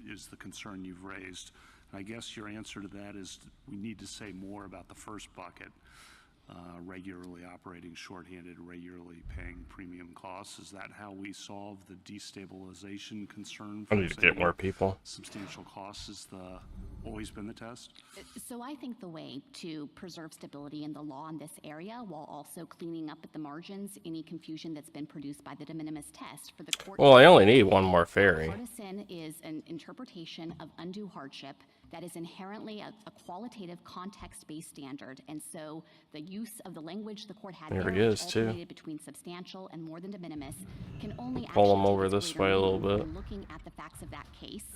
is the concern you've raised. I guess your answer to that is we need to say more about the first bucket, regularly operating shorthanded, regularly paying premium costs. Is that how we solve the destabilization concern? I need to get more people. Substantial costs is always been the test? So I think the way to preserve stability in the law in this area while also cleaning up at the margins any confusion that's been produced by the de minimis test for the court. Well, I only need one more ferry. Partisan is an interpretation of undue hardship that is inherently a qualitative context-based standard, and so the use of the language the court had There there, he is, which too. alternated between substantial and more than de minimis, can only Pull him actually over take this greater way a little meaning bit. when looking at the facts of that case.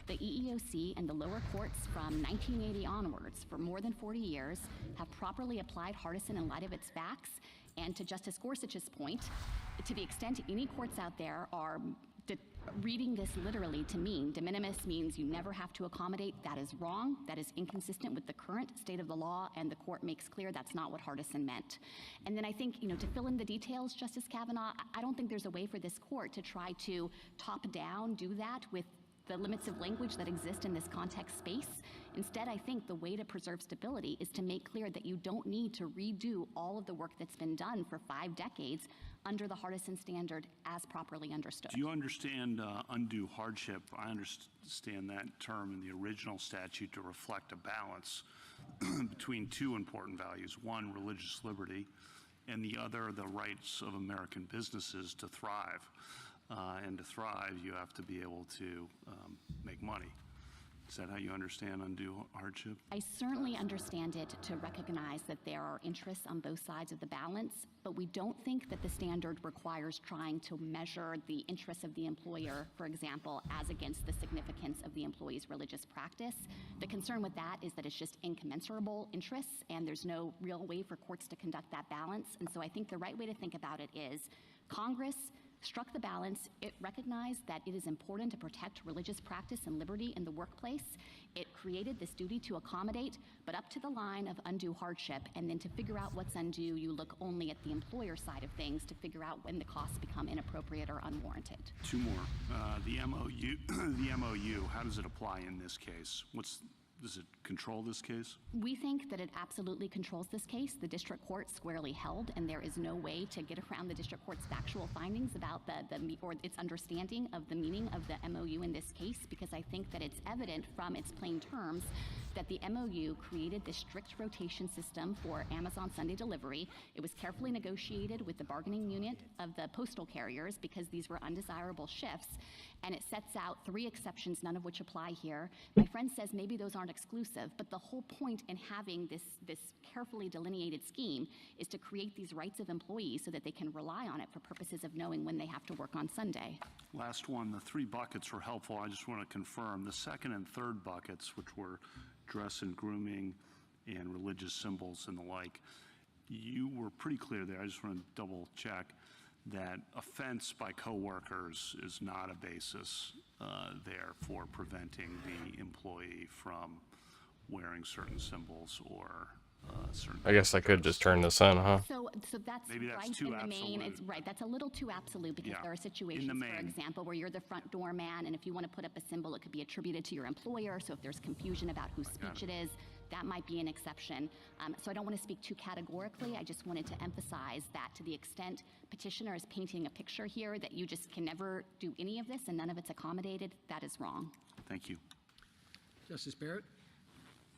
The EEOC and the lower courts from 1980 onwards for more than 40 years have properly applied Hardison in light of its facts. And to Justice Gorsuch's point, to the extent any courts out there are reading this literally to mean de minimis means you never have to accommodate, that is wrong. That is inconsistent with the current state of the law, and the court makes clear that's not what Hardison meant. And then I think, to fill in the details, Justice Kavanaugh, I don't think there's a way for this court to try to top down do that with the limits of language that exist in this context space. Instead, I think the way to preserve stability is to make clear that you don't need to redo all of the work that's been done for 5 decades under the Hardison standard as properly understood. Do you understand undue hardship? I understand that term in the original statute to reflect a balance between two important values. One, religious liberty, and the other, the rights of American businesses to thrive. And to thrive, you have to be able to make money. Is that how you understand undue hardship? I certainly understand it to recognize that there are interests on both sides of the balance, but we don't think that the standard requires trying to measure the interests of the employer, for example, as against the significance of the employee's religious practice. The concern with that is that it's just incommensurable interests, and there's no real way for courts to conduct that balance. And so I think the right way to think about it is Congress struck the balance. It recognized that it is important to protect religious practice and liberty in the workplace. It created this duty to accommodate, but up to the line of undue hardship. And then to figure out what's undue, you look only at the employer side of things to figure out when the costs become inappropriate or unwarranted. Two more. The MOU, the MOU, how does it apply in this case? Does it control this case? We think that it absolutely controls this case. The district court squarely held, and there is no way to get around the district court's factual findings about or its understanding of the meaning of the MOU in this case, because I think that it's evident from its plain terms that the MOU created this strict rotation system for Amazon Sunday delivery. It was carefully negotiated with the bargaining unit of the postal carriers because these were undesirable shifts, and it sets out 3 exceptions, none of which apply here. My friend says maybe those aren't exclusive, but the whole point in having this carefully delineated scheme is to create these rights of employees so that they can rely on it for purposes of knowing when they have to work on Sunday. Last one, the 3 buckets were helpful. I just want to confirm the second and third buckets, which were dress and grooming and religious symbols and the like, you were pretty clear there. I just want to double check that offense by coworkers is not a basis there for preventing the employee from wearing certain symbols or certain. I guess I could just turn this on, huh? So that's Maybe that's right too in the main. absolute. It's right. That's a little too absolute because Yeah, there are in the situations, for main. example, where you're the front door man, and if you want to put up a symbol, it could be attributed to your employer. So if there's confusion about whose speech it is, that might be an exception. So I don't want to speak too categorically. I just wanted to emphasize that to the extent petitioner is painting a picture here that you just can never do any of this and none of it's accommodated, that is wrong. Thank you. Justice Barrett?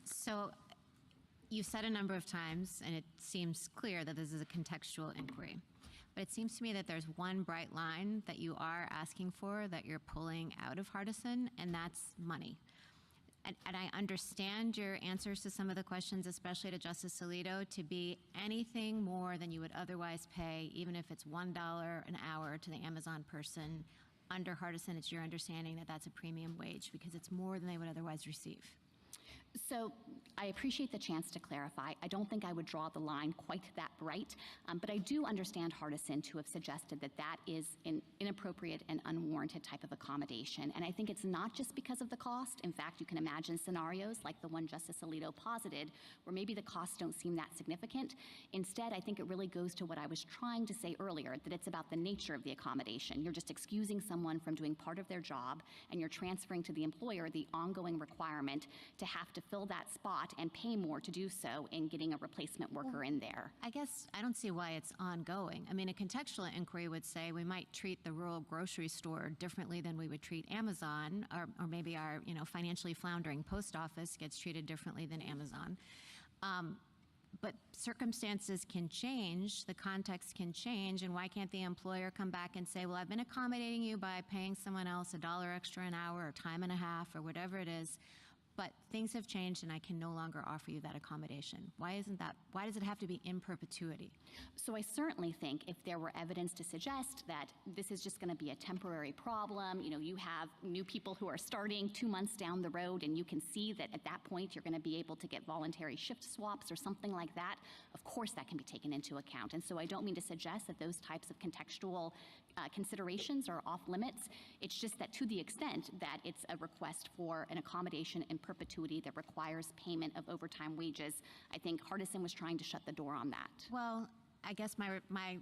So you've said a number of times, and it seems clear that this is a contextual inquiry. But it seems to me that there's one bright line that you are asking for, that you're pulling out of Hardison, and that's money. And I understand your answers to some of the questions, especially to Justice Alito, to be anything more than you would otherwise pay, even if it's $1 an hour to the Amazon person. Under Hardison, it's your understanding that that's a premium wage because it's more than they would otherwise receive. So I appreciate the chance to clarify. I don't think I would draw the line quite that bright, but I do understand Hardison to have suggested that that is an inappropriate and unwarranted type of accommodation. And I think it's not just because of the cost. In fact, you can imagine scenarios like the one Justice Alito posited, where maybe the costs don't seem that significant. Instead, I think it really goes to what I was trying to say earlier, that it's about the nature of the accommodation. You're just excusing someone from doing part of their job, and you're transferring to the employer the ongoing requirement to have to fill that spot and pay more to do so in getting a replacement worker in there. I guess I don't see why it's ongoing. I mean, a contextual inquiry would say we might treat the rural grocery store differently than we would treat Amazon, or maybe our, financially floundering post office gets treated differently than Amazon. But circumstances can change, the context can change, and why can't the employer come back and say, well, I've been accommodating you by paying someone else $1 extra an hour or time and a half or whatever it is, but things have changed and I can no longer offer you that accommodation. Why does it have to be in perpetuity? So I certainly think if there were evidence to suggest that this is just going to be a temporary problem, you have new people who are starting 2 months down the road and you can see that at that point you're going to be able to get voluntary shift swaps or something like that, of course that can be taken into account. And so I don't mean to suggest that those types of contextual considerations are off limits. It's just that to the extent that it's a request for an accommodation in perpetuity that requires payment of overtime wages, I think Hardison was trying to shut the door on that. Well, I guess my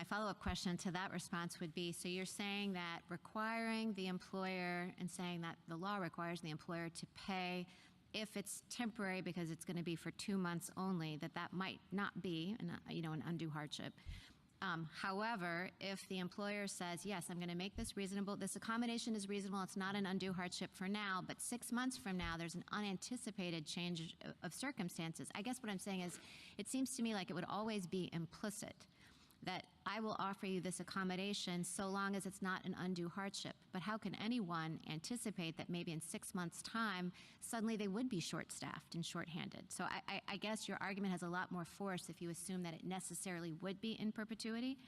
follow-up question to that response would be, so you're saying that requiring the employer and saying that the law requires the employer to pay if it's temporary because it's going to be for 2 months only, that might not be an undue hardship. However, if the employer says, yes, I'm going to make this reasonable, this accommodation is reasonable, it's not an undue hardship for now, but 6 months from now, there's an unanticipated change of circumstances. I guess what I'm saying is, it seems to me like it would always be implicit that I will offer you this accommodation so long as it's not an undue hardship. But how can anyone anticipate that maybe in 6 months' time, suddenly they would be short-staffed and short-handed? So I guess your argument has a lot more force if you assume that it necessarily would be in perpetuity,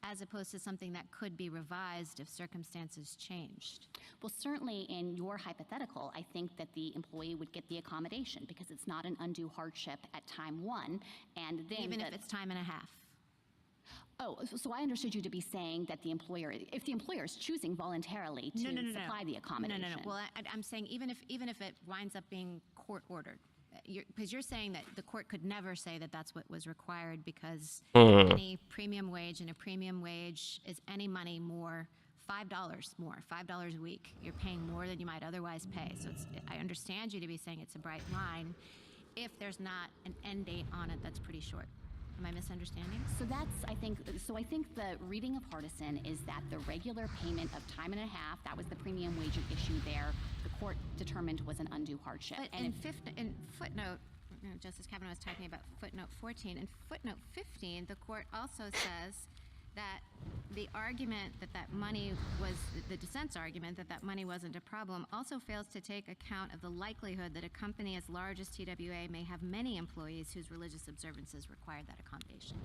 as opposed to something that could be revised if circumstances changed. Well, certainly in your hypothetical, I think that the employee would get the accommodation because it's not an undue hardship at time one, and then even if it's time and a half. Oh, so I understood you to be saying that if the employer is choosing voluntarily to supply the accommodation. No. Well, I'm saying even if it winds up being court-ordered, because you're saying that the court could never say that that's what was required because any premium wage, and a premium wage is any money more, $5 more, $5 a week. You're paying more than you might otherwise pay. So I understand you to be saying it's a bright line if there's not an end date on it that's pretty short. Am I misunderstanding? So I think the reading of Hardison is that the regular payment of time and a half, that was the premium wage at issue there, the court determined was an undue hardship. But in footnote, Justice Kavanaugh was talking about footnote 14. In footnote 15, the court also says that the argument that money was, the dissent's argument that money wasn't a problem, also fails to take account of the likelihood that a company as large as TWA may have many employees whose religious observances required that accommodation.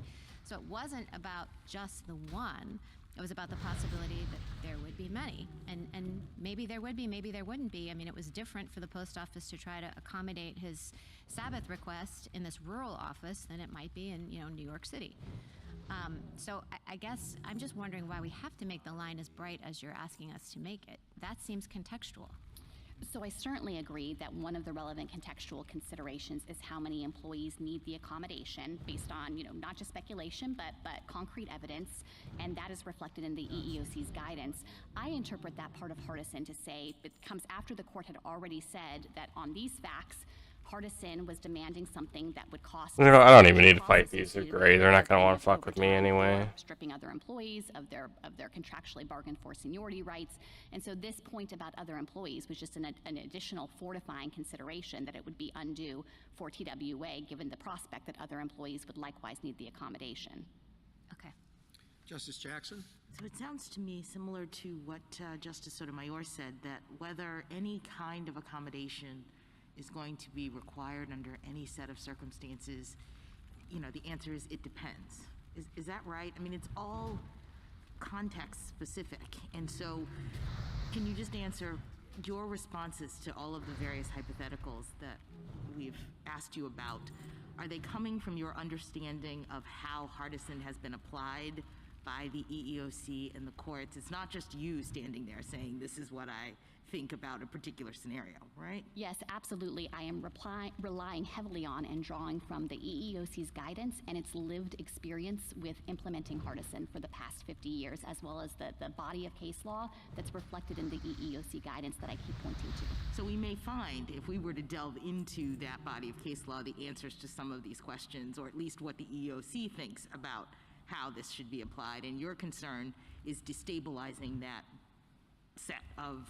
So it wasn't about just the one, it was about the possibility that there would be many. And maybe there would be, maybe there wouldn't be. I mean, it was different for the post office to try to accommodate his Sabbath request in this rural office than it might be in, New York City. So I guess I'm just wondering why we have to make the line as bright as you're asking us to make it. That seems contextual. So I certainly agree that one of the relevant contextual considerations is how many employees need the accommodation based on, not just speculation, but concrete evidence, and that is reflected in the EEOC's guidance. I interpret that part of Hardison to say it comes after the court had already said that on these facts, Hardison was demanding something that would cost. I don't even need to fight these. They're great. They're not gonna want to fuck with me anyway. Stripping other employees of their contractually bargained for seniority rights, and so this point about other employees was just an additional fortifying consideration that it would be undue for TWA given the prospect that other employees would likewise need the accommodation. Okay. Justice Jackson? So it sounds to me similar to what Justice Sotomayor said, that whether any kind of accommodation is going to be required under any set of circumstances, the answer is it depends. Is that right? I mean, it's all context specific. And so can you just answer your responses to all of the various hypotheticals that we've asked you about, are they coming from your understanding of how Hardison has been applied by the EEOC and the courts? It's not just you standing there saying, this is what I think about a particular scenario, right? Yes, absolutely. I am relying heavily on and drawing from the EEOC's guidance and its lived experience with implementing Hardison for the past 50 years, as well as the body of case law that's reflected in the EEOC guidance that I keep pointing to. So we may find, if we were to delve into that body of case law, the answers to some of these questions, or at least what the EEOC thinks about how this should be applied. And your concern is destabilizing that set of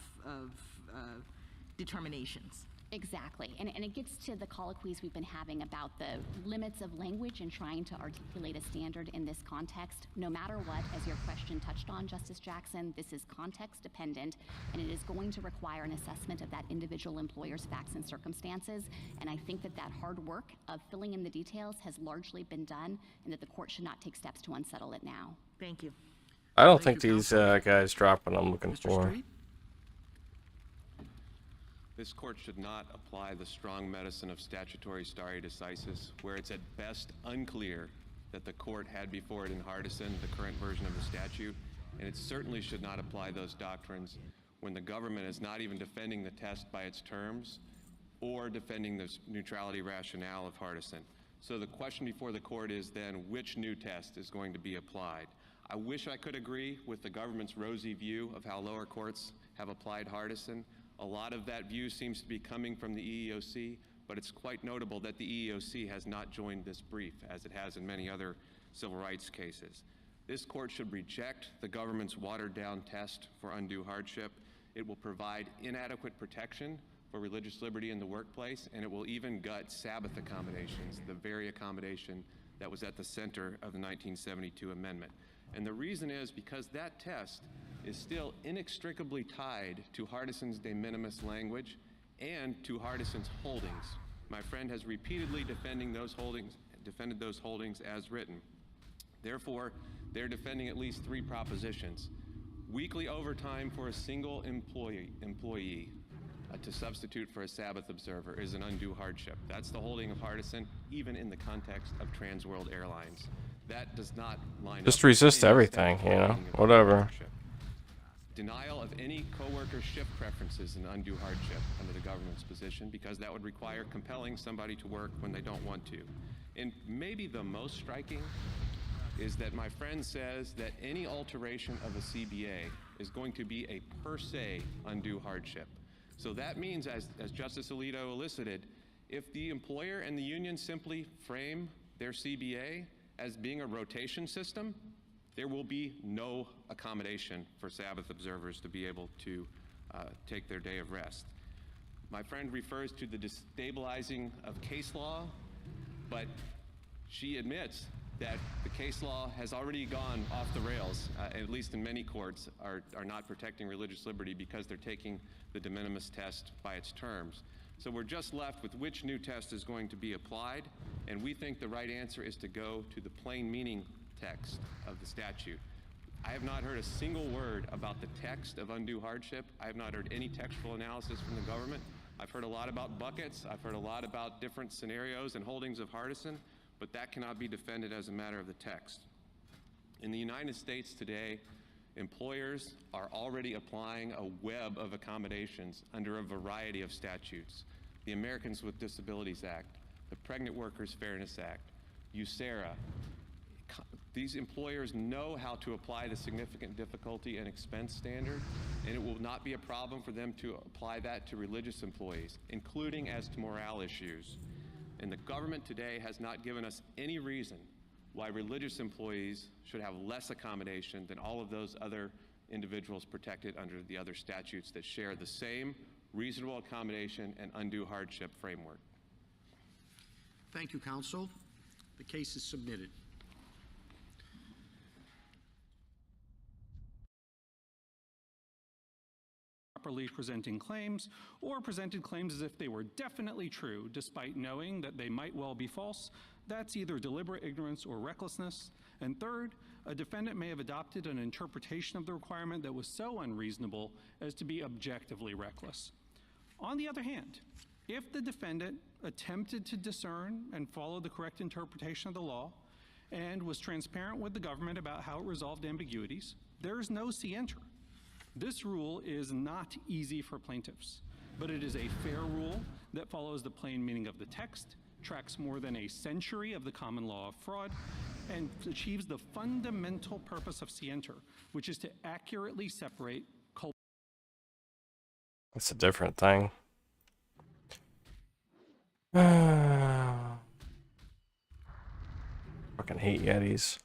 determinations. Exactly. And it gets to the colloquies we've been having about the limits of language and trying to articulate a standard in this context. No matter what, as your question touched on, Justice Jackson, this is context dependent, and it is going to require an assessment of that individual employer's facts and circumstances. And I think that hard work of filling in the details has largely been done, and that the court should not take steps to unsettle it now. Thank you. I don't think these guys drop what I'm looking for. This court should not apply the strong medicine of statutory stare decisis, where it's at best unclear that the court had before it in Hardison the current version of the statute, and it certainly should not apply those doctrines when the government is not even defending the test by its terms or defending the neutrality rationale of Hardison. So the question before the court is then, which new test is going to be applied? I wish I could agree with the government's rosy view of how lower courts have applied Hardison. A lot of that view seems to be coming from the EEOC, but it's quite notable that the EEOC has not joined this brief, as it has in many other civil rights cases. This court should reject the government's watered-down test for undue hardship. It will provide inadequate protection for religious liberty in the workplace, and it will even gut Sabbath accommodations, the very accommodation that was at the center of the 1972 amendment. And the reason is because that test is still inextricably tied to Hardison's de minimis language and to Hardison's holdings. My friend has repeatedly defended those holdings as written. Therefore, they're defending at least three propositions. Weekly overtime for a single employee to substitute for a Sabbath observer is an undue hardship. That's the holding of Hardison, even in the context of Trans World Airlines. That does not line up. Just resist everything, you know, whatever. Denial of any coworker shift preferences an undue hardship under the government's position, because that would require compelling somebody to work when they don't want to. And maybe the most striking is that my friend says that any alteration of a CBA is going to be a per se undue hardship. So that means, as Justice Alito elicited, if the employer and the union simply frame their CBA as being a rotation system, there will be no accommodation for Sabbath observers to be able to take their day of rest. My friend refers to the destabilizing of case law, but she admits that the case law has already gone off the rails, at least in many courts, are not protecting religious liberty because they're taking the de minimis test by its terms. So we're just left with which new test is going to be applied, and we think the right answer is to go to the plain meaning text of the statute. I have not heard a single word about the text of undue hardship. I have not heard any textual analysis from the government. I've heard a lot about buckets. I've heard a lot about different scenarios and holdings of Hardison, but that cannot be defended as a matter of the text. In the United States today, employers are already applying a web of accommodations under a variety of statutes. The Americans with Disabilities Act, the Pregnant Workers Fairness Act, USERRA. These employers know how to apply the significant difficulty and expense standard, and it will not be a problem for them to apply that to religious employees, including as to morale issues. And the government today has not given us any reason why religious employees should have less accommodation than all of those other individuals protected under the other statutes that share the same reasonable accommodation and undue hardship framework. Thank you, counsel. The case is submitted. Properly presenting claims, or presented claims as if they were definitely true, despite knowing that they might well be false, That's either deliberate ignorance or recklessness. And third, a defendant may have adopted an interpretation of the requirement that was so unreasonable as to be objectively reckless. On the other hand, if the defendant attempted to discern and follow the correct interpretation of the law and was transparent with the government about how it resolved ambiguities, there is no scienter. This rule is not easy for plaintiffs, but it is a fair rule that follows the plain meaning of the text, tracks more than a century of the common law of fraud, and achieves the fundamental purpose of scienter, which is to accurately separate culpability. That's a different thing. Fucking hate Yetis.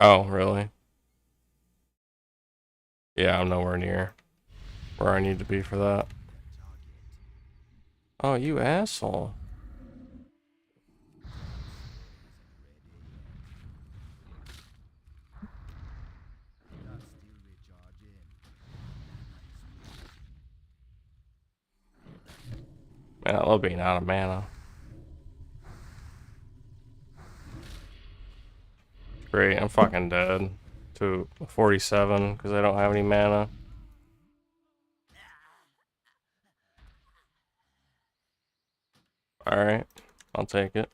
Oh, really? Yeah, I'm nowhere near where I need to be for that. Oh, you asshole. Man, I love being out of mana. Great, I'm fucking dead to 47 because I don't have any mana. Alright, I'll take it.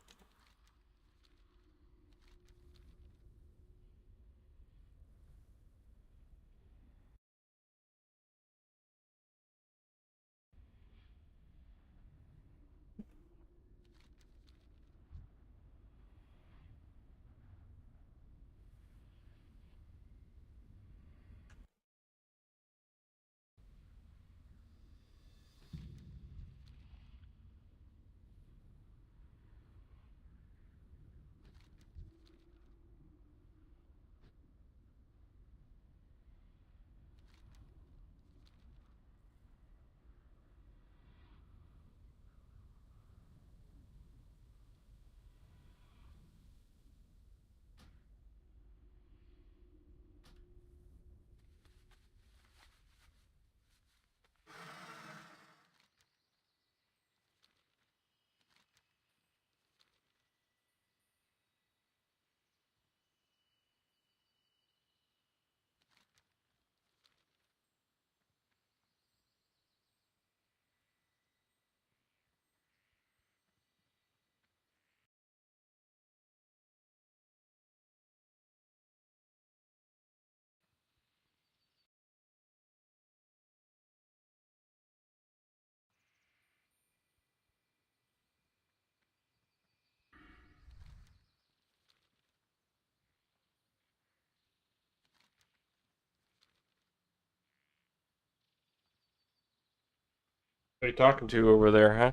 Who are you talking to over there, huh?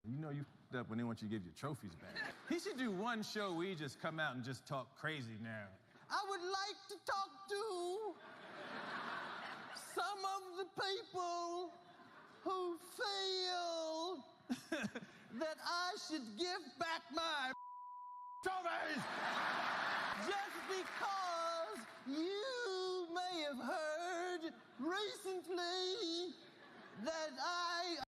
You know you f***ed up when they want you to give your trophies back. He should do one show where he just come out and just talk crazy now. I would like to talk to some of the people who feel that I should give back my trophies! Just because you may have heard recently that I...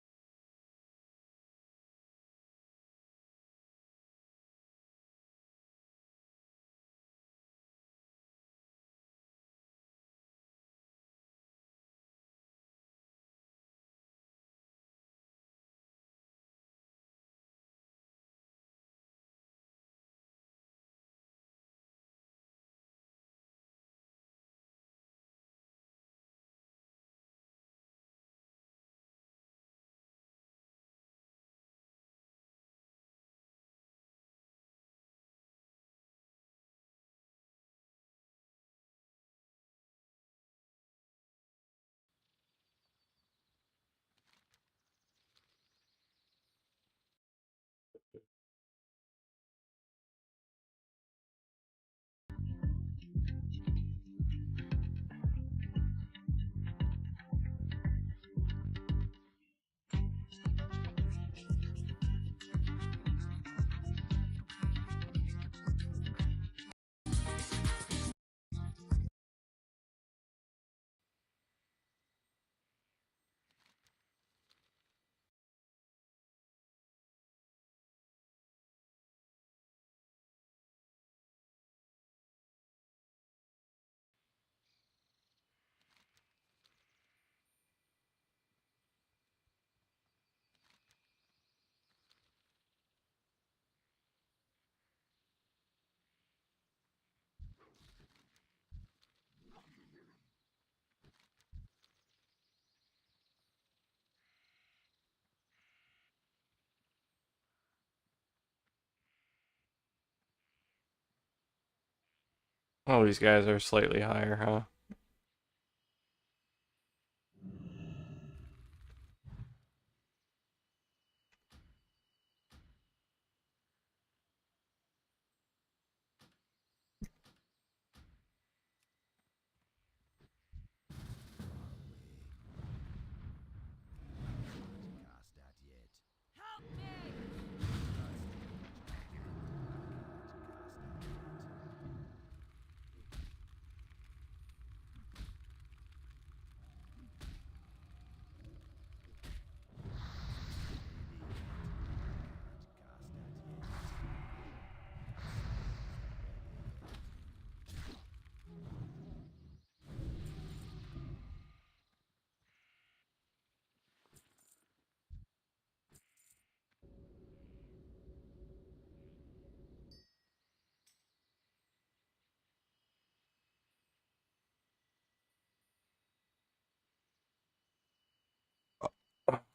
Oh, these guys are slightly higher, huh?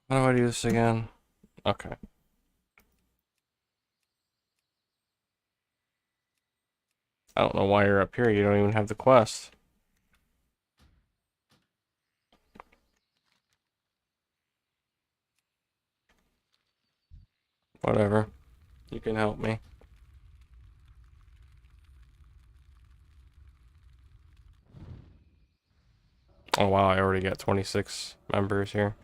How do I do this again? Okay. I don't know why you're up here. You don't even have the quest. Whatever. You can help me. Oh wow, I already got 26 members here.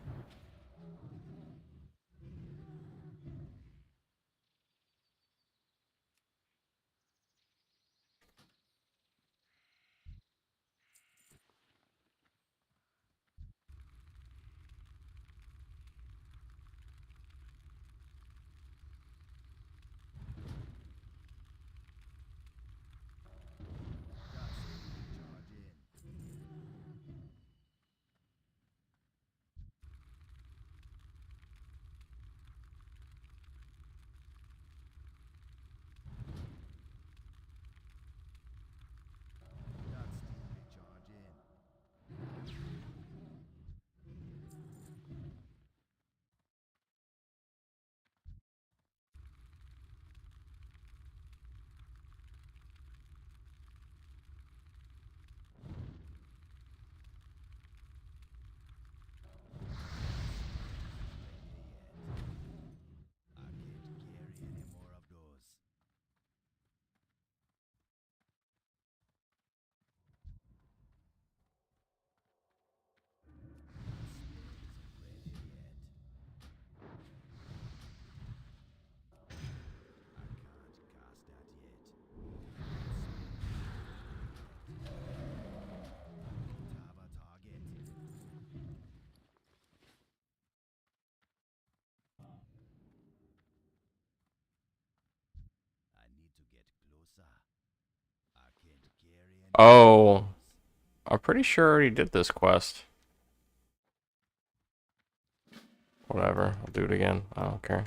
Oh, I'm pretty sure I already did this quest. Whatever, I'll do it again. I don't care.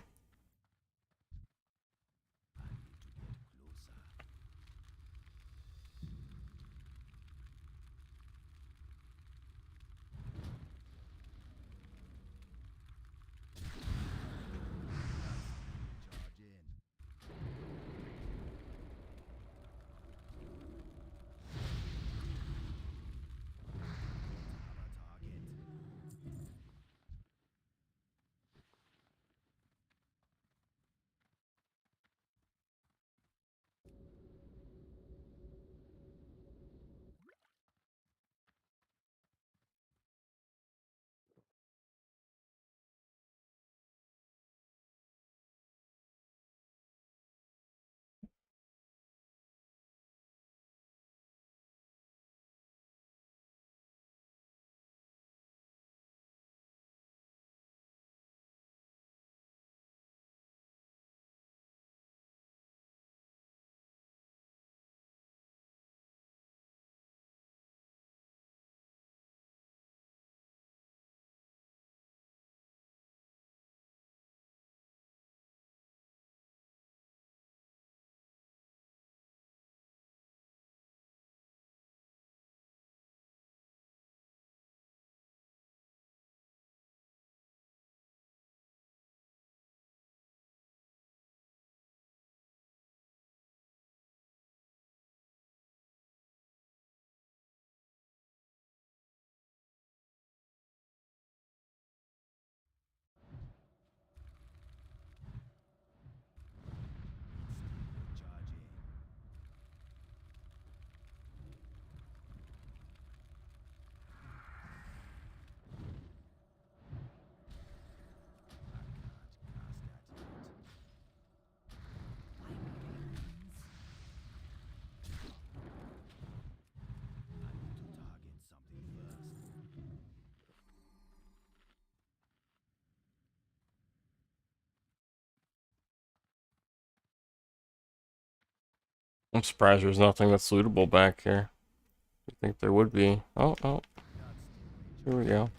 I'm surprised there's nothing that's lootable back here. I think there would be. Oh, oh. Here we go.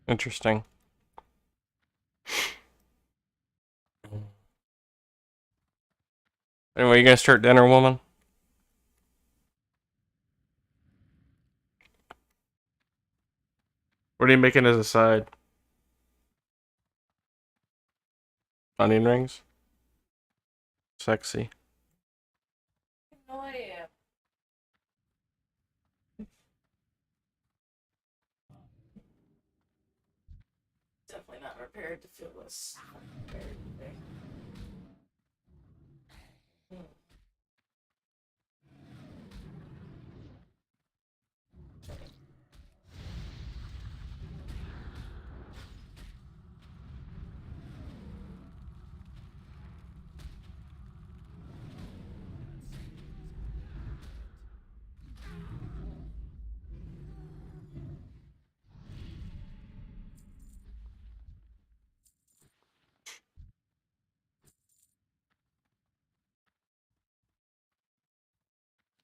Interesting. Anyway, you gonna start dinner, woman? What are you making as a side? Onion rings? Sexy. No, I am. Definitely not prepared to feel this. Prepared today.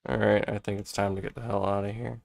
Alright, I think it's time to get the hell out of here.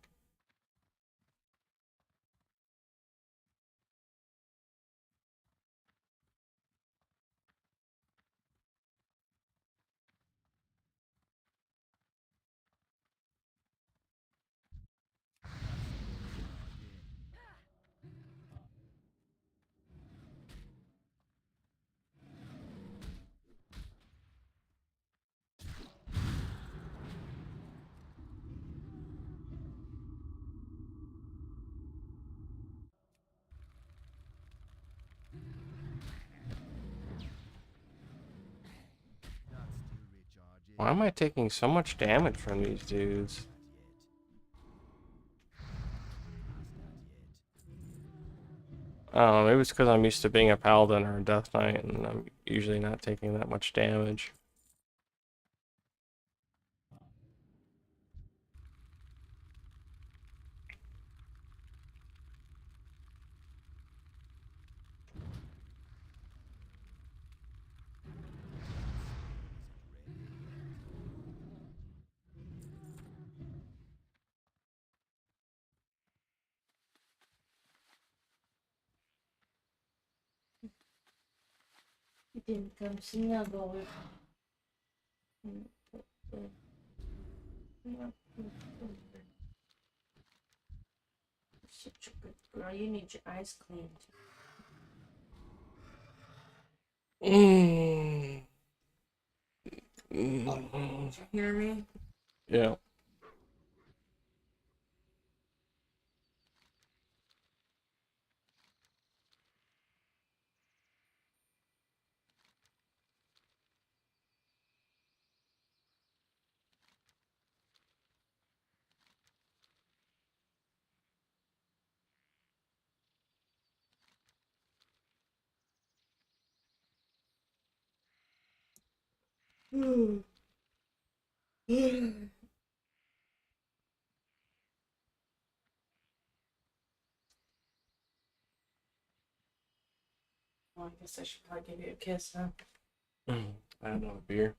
Why am I taking so much damage from these dudes? I don't know, maybe it's because I'm used to being a paladin or a death knight and I'm usually not taking that much damage. Such a good girl. You need your eyes cleaned. Did you hear me? Yeah. Well, I guess I should probably give you a kiss, huh? I don't know, beer.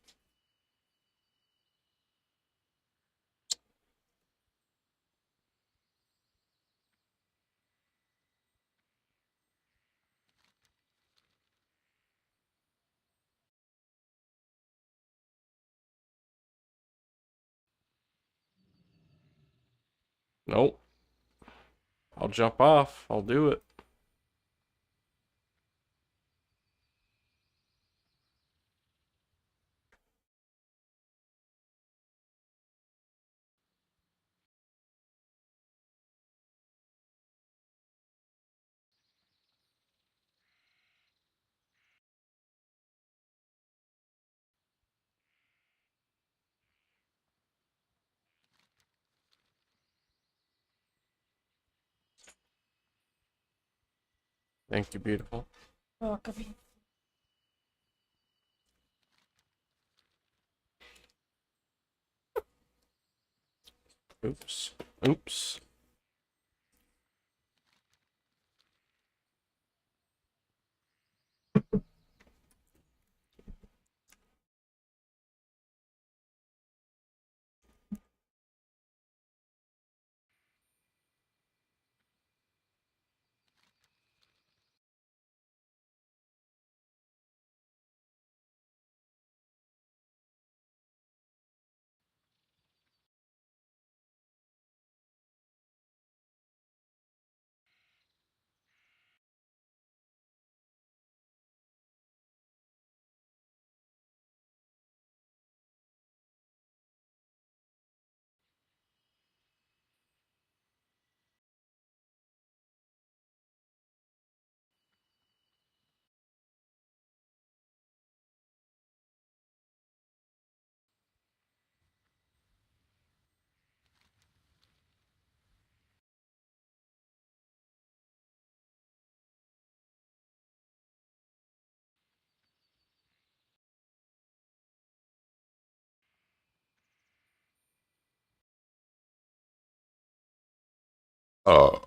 Nope. I'll jump off. I'll do it. Thank you, beautiful. Welcome. Oops. Oops. Uh.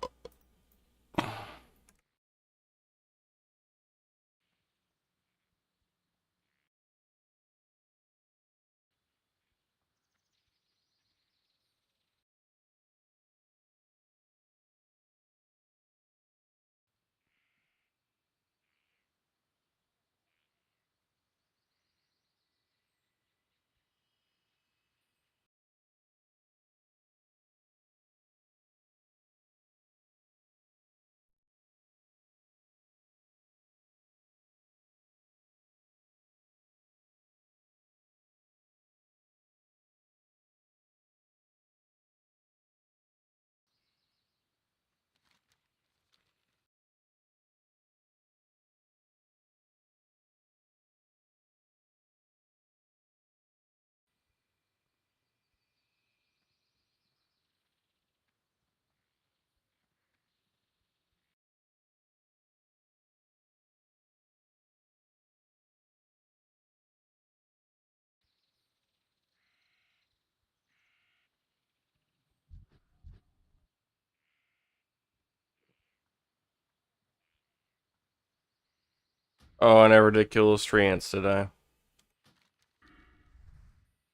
Oh, I never did kill those tree ants, did I?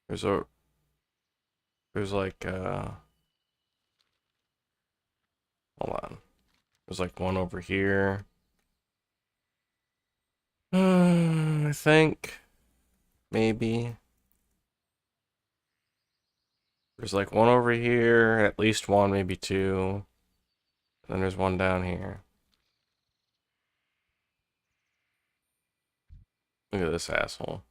There's like, hold on. There's like one over here. I think. Maybe. There's like one over here, at least one, maybe two. And then there's one down here. Look at this asshole.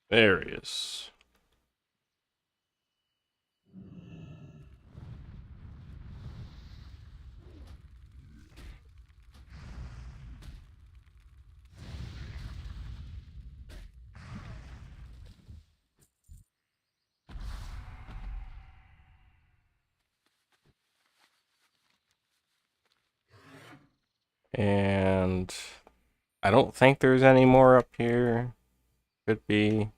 There he is. And I don't think there's any more up here. Could be.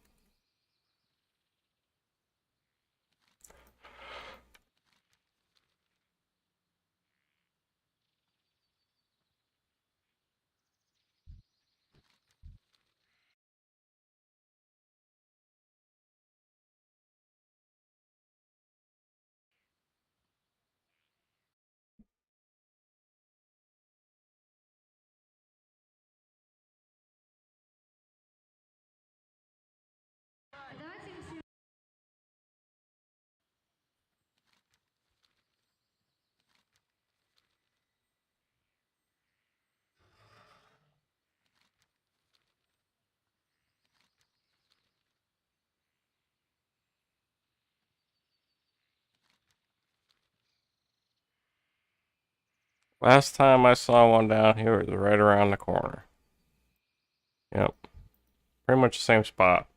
Last time I saw one down here, it was right around the corner. Yep. Pretty much the same spot.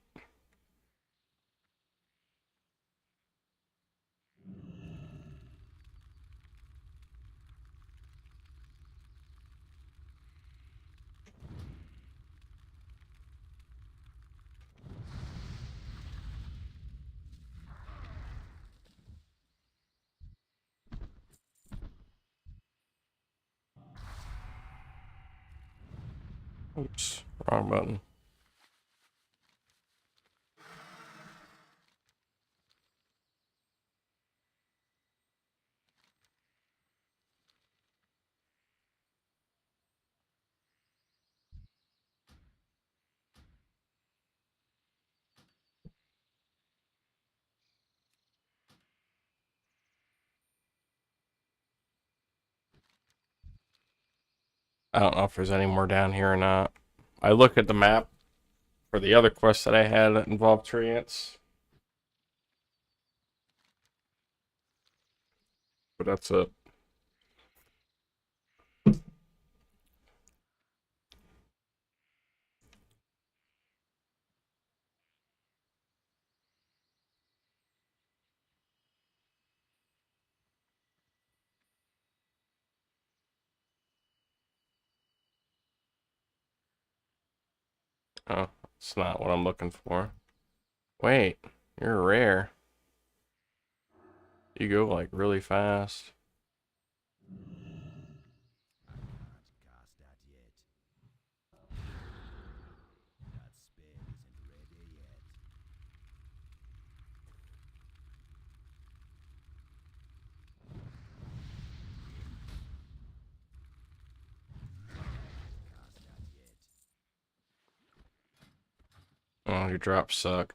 Oops, wrong button. I don't know if there's any more down here or not. I looked at the map for the other quests that I had that involved tree ants. But that's it. Oh, it's not what I'm looking for. Wait, you're rare. You go like really fast. Oh, your drops suck.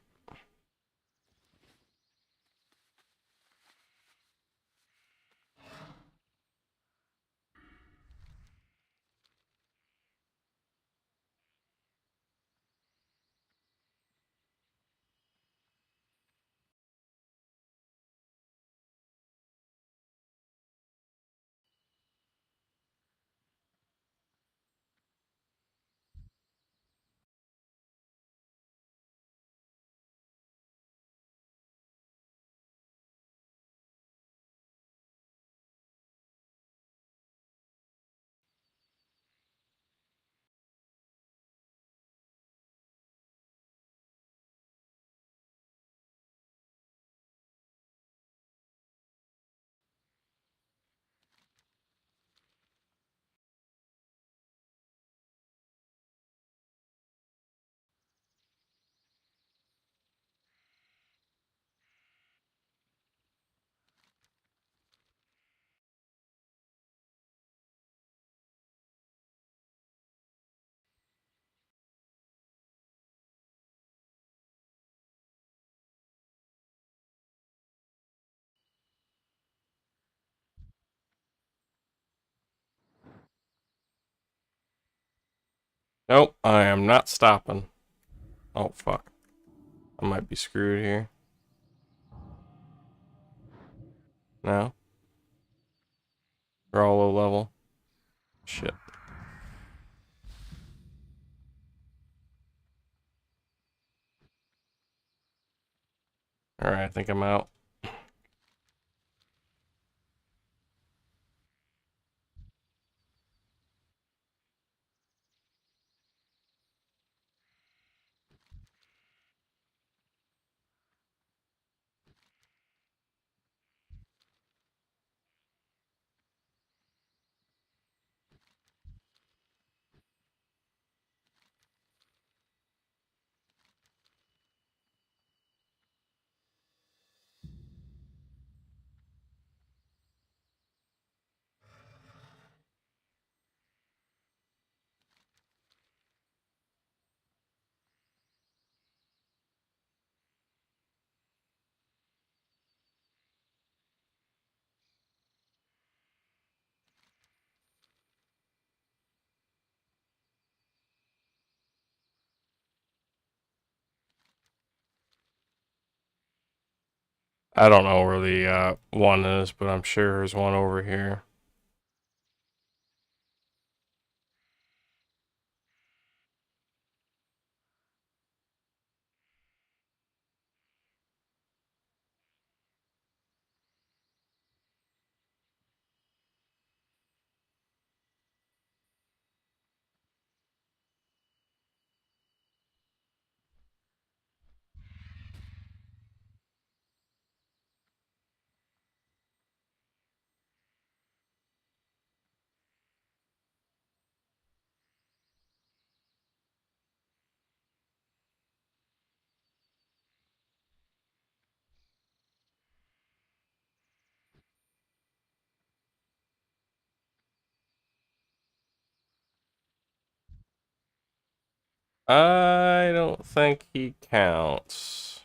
Nope, I am not stopping. Oh, fuck. I might be screwed here. No? They're all low level. Shit. Alright, I think I'm out. I don't know where the one is, but I'm sure there's one over here. I don't think he counts.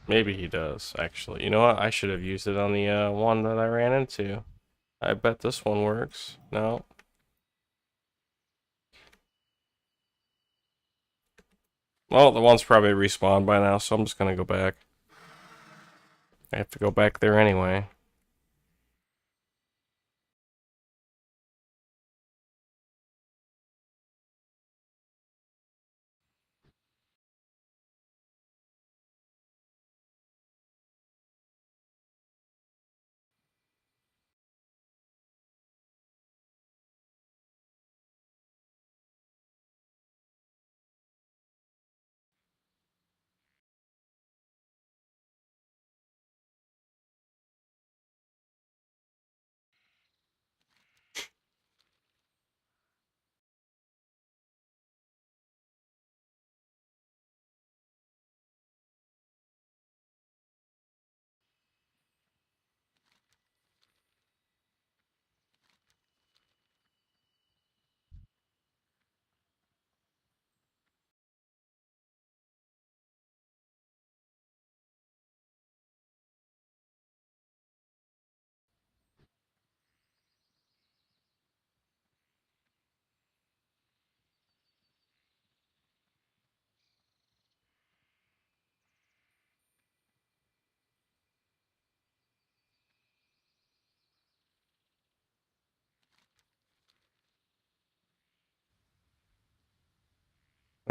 Maybe he does, actually. You know what? I should have used it on the one that I ran into. I bet this one works. No. Well, the one's probably respawned by now, so I'm just gonna go back. I have to go back there anyway.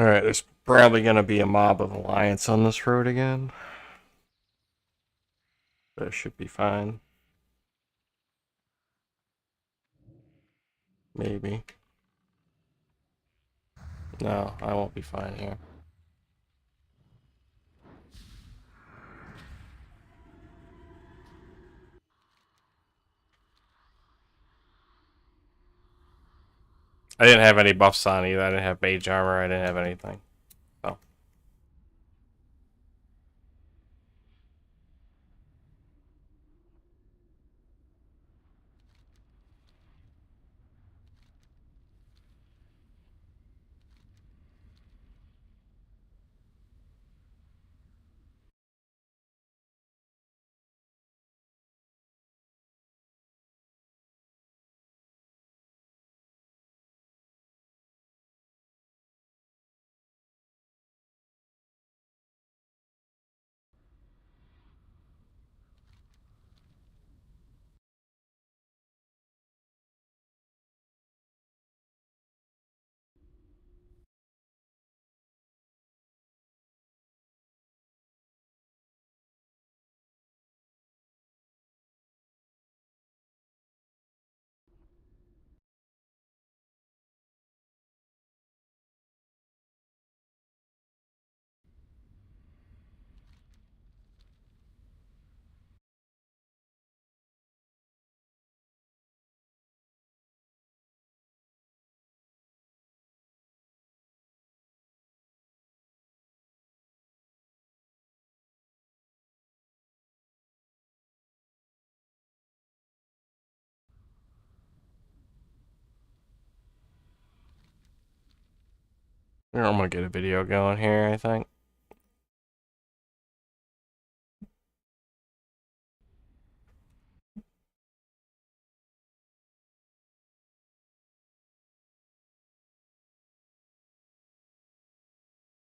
Alright, there's probably gonna be a mob of Alliance on this road again. That should be fine. Maybe. No, I won't be fine here. I didn't have any buffs on either. I didn't have mage armor. I didn't have anything. So. I'm gonna get a video going here, I think.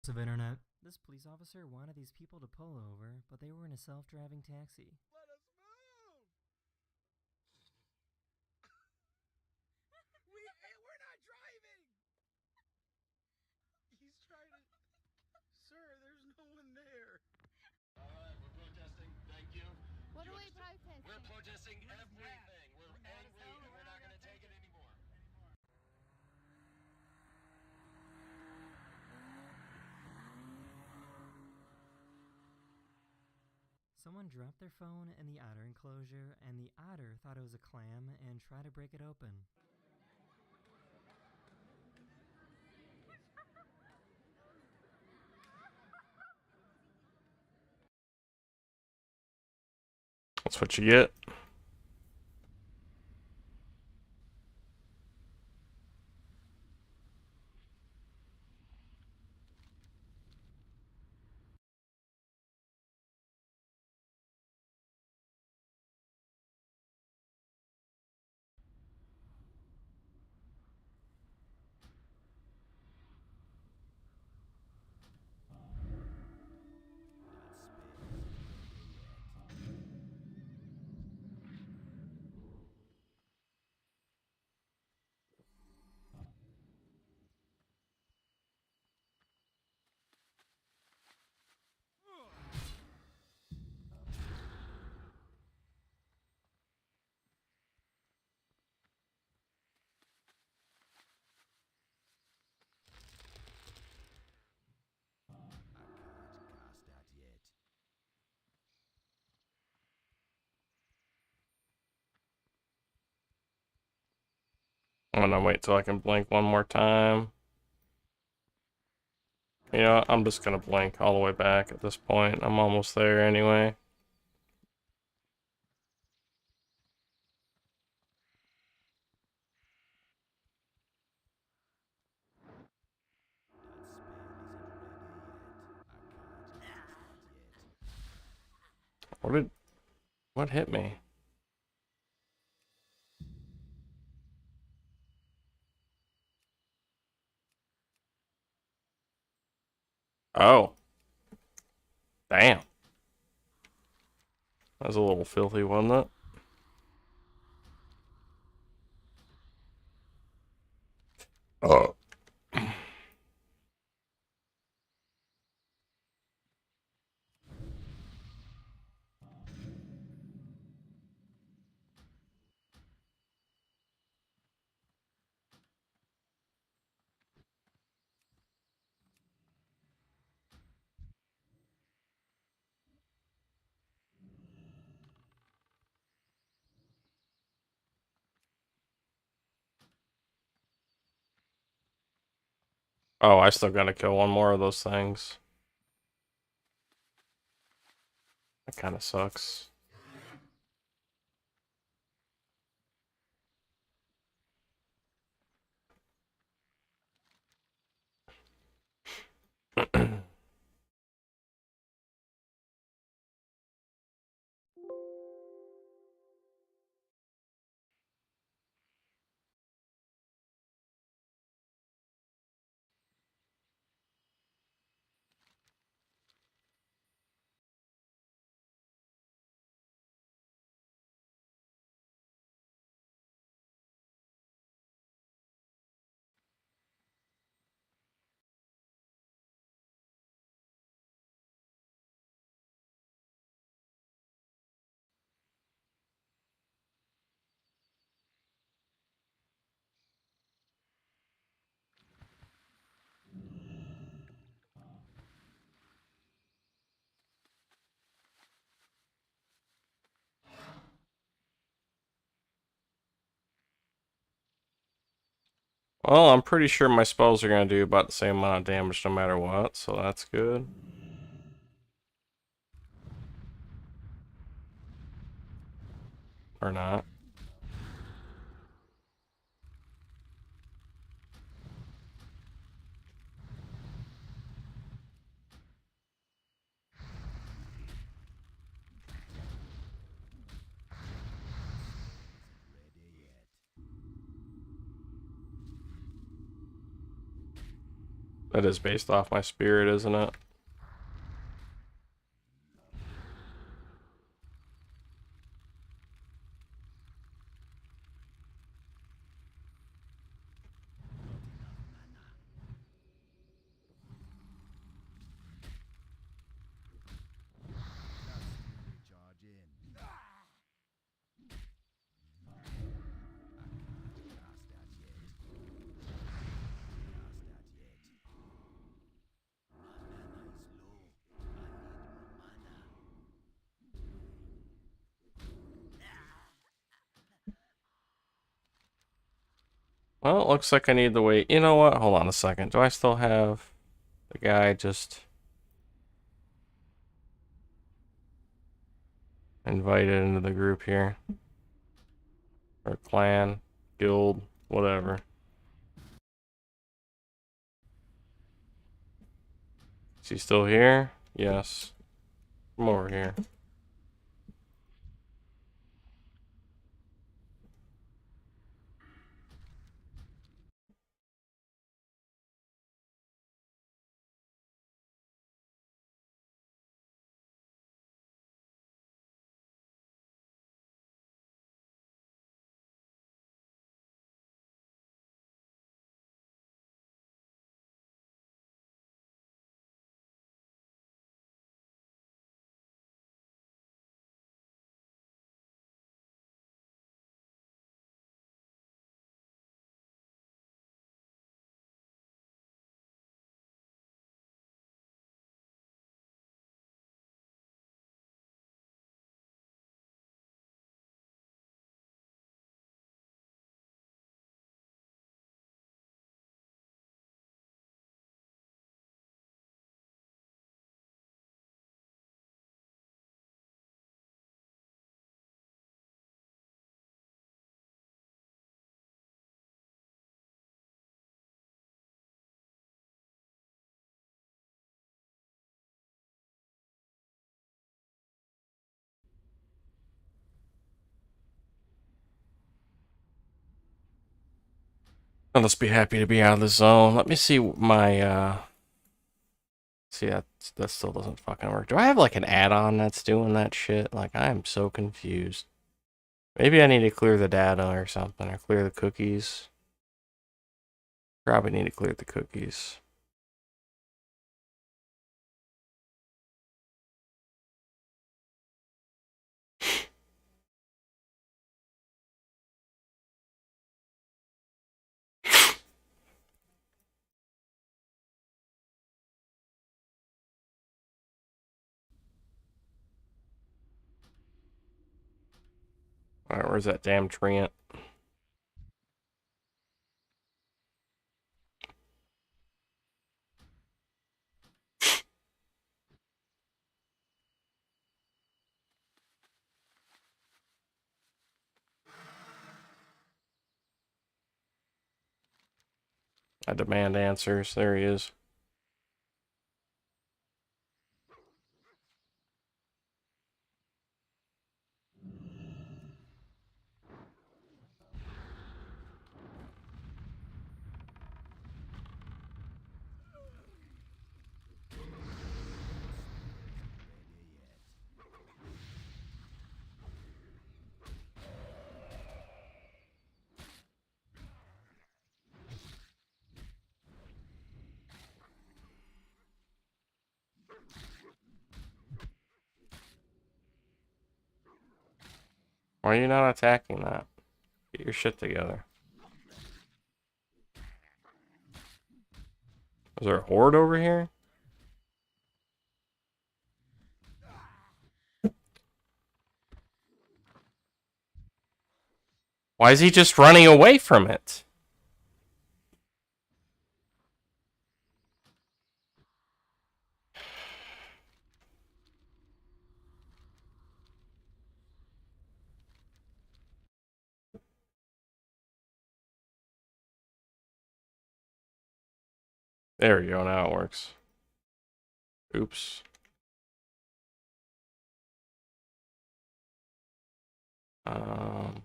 Of internet. This police officer wanted these people to pull over, but they were in a self-driving taxi. Let us move! We're not driving! He's trying to... Sir, there's no one there. Alright, we're protesting. Thank you. What are we protesting? We're protesting everything. We're angry and we're not gonna take it anymore. Someone dropped their phone in the otter enclosure, and the otter thought it was a clam and tried to break it open. That's what you get. I'm gonna wait till I can blink one more time. You know, I'm just gonna blink all the way back at this point. I'm almost there anyway. What hit me? Oh. Damn. That was a little filthy, wasn't it? Oh. Oh, I still gotta kill one more of those things. That kind of sucks. Well, I'm pretty sure my spells are gonna do about the same amount of damage no matter what, so that's good. Or not. That is based off my spirit, isn't it? Well, it looks like I need to wait. You know what? Hold on a second. Do I still have the guy just invited into the group here? Or clan, guild, whatever. Is he still here? Yes. Come over here. I'll just be happy to be out of the zone. Let me see my, see, that still doesn't fucking work. Do I have, like, an add-on that's doing that shit? Like, I am so confused. Maybe I need to clear the data or something, or clear the cookies. Probably need to clear the cookies. Alright, where's that damn treant? I demand answers. There he is. Why are you not attacking that? Get your shit together. Is there a horde over here? Why is he just running away from it? There we go, now it works. Oops. Um...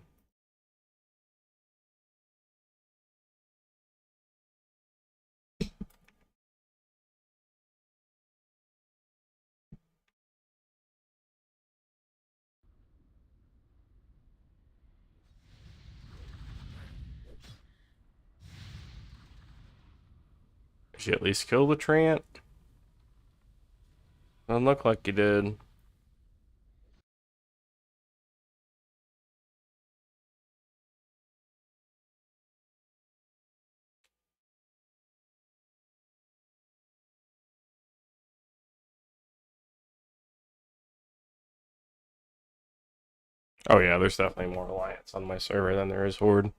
Did you at least kill the treant? Doesn't look like you did. Oh yeah, there's definitely more alliance on my server than there is horde.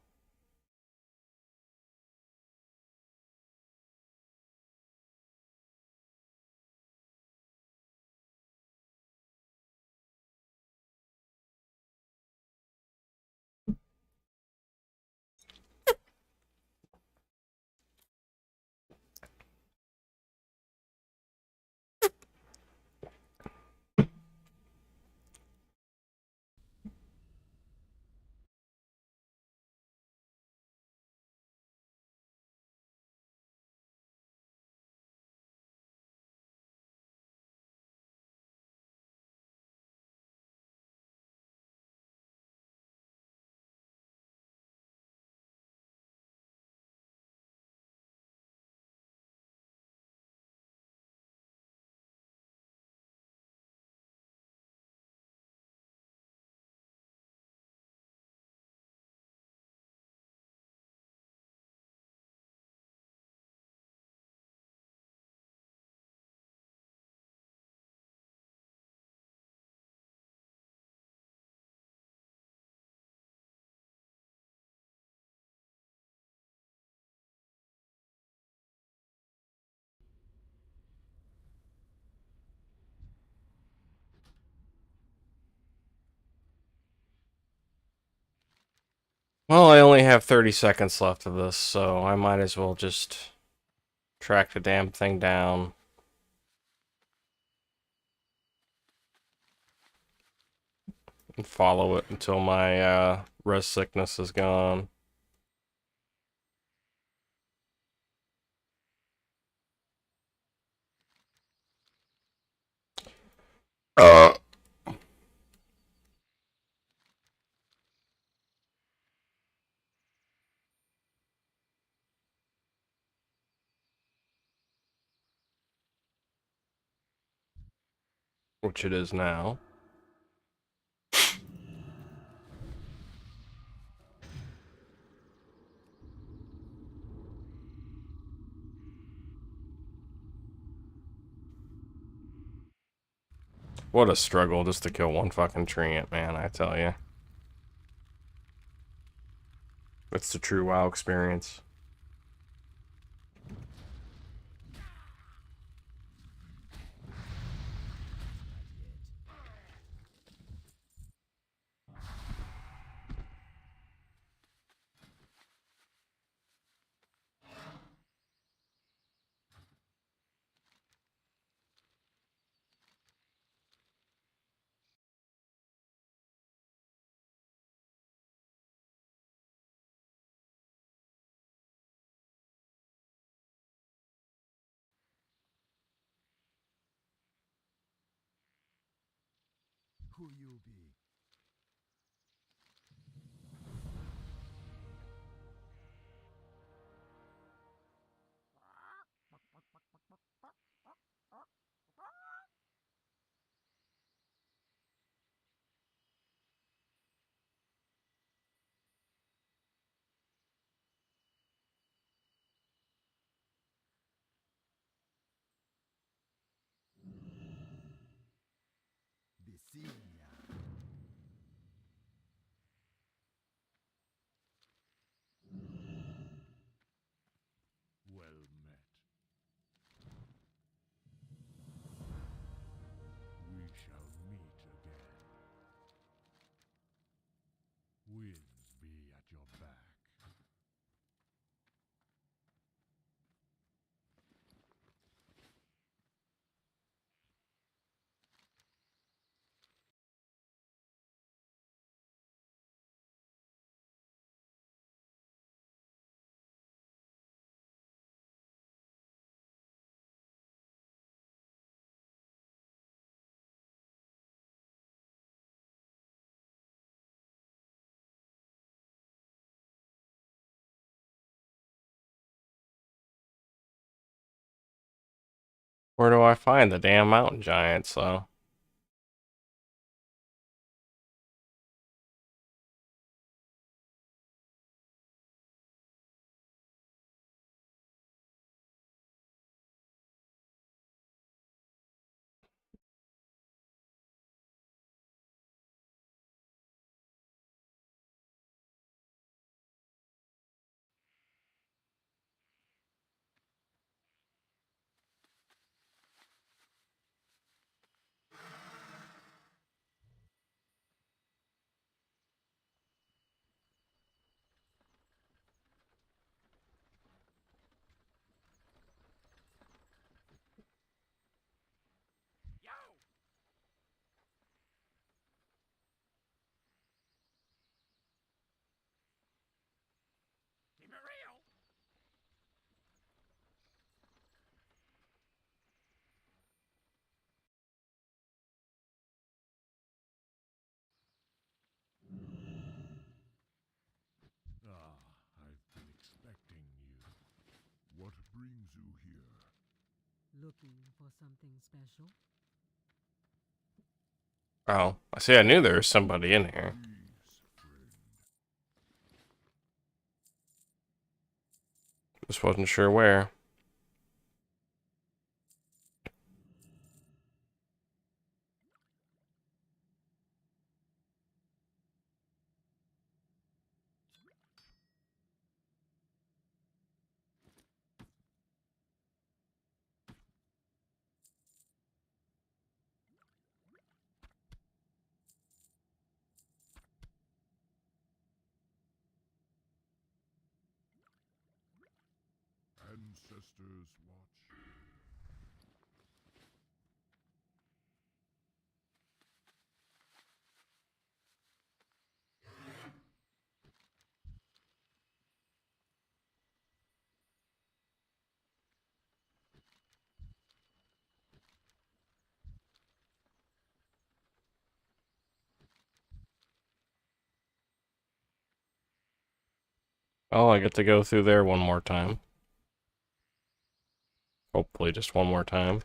Well, I only have 30 seconds left of this, so I might as well just track the damn thing down. And follow it until my rest sickness is gone. Which it is now. What a struggle just to kill one fucking treant, man, I tell you. It's the true WoW experience. who you be. Bissigna. Well met. We shall meet again. Winds be at your back. Where do I find the damn mountain giants, though? Keep it real. Ah, I've been expecting you. What brings you here? Looking for something special? Oh, I see. I knew there was somebody in here. Just wasn't sure where. Ancestors watch. Oh, I get to go through there one more time. Hopefully just one more time.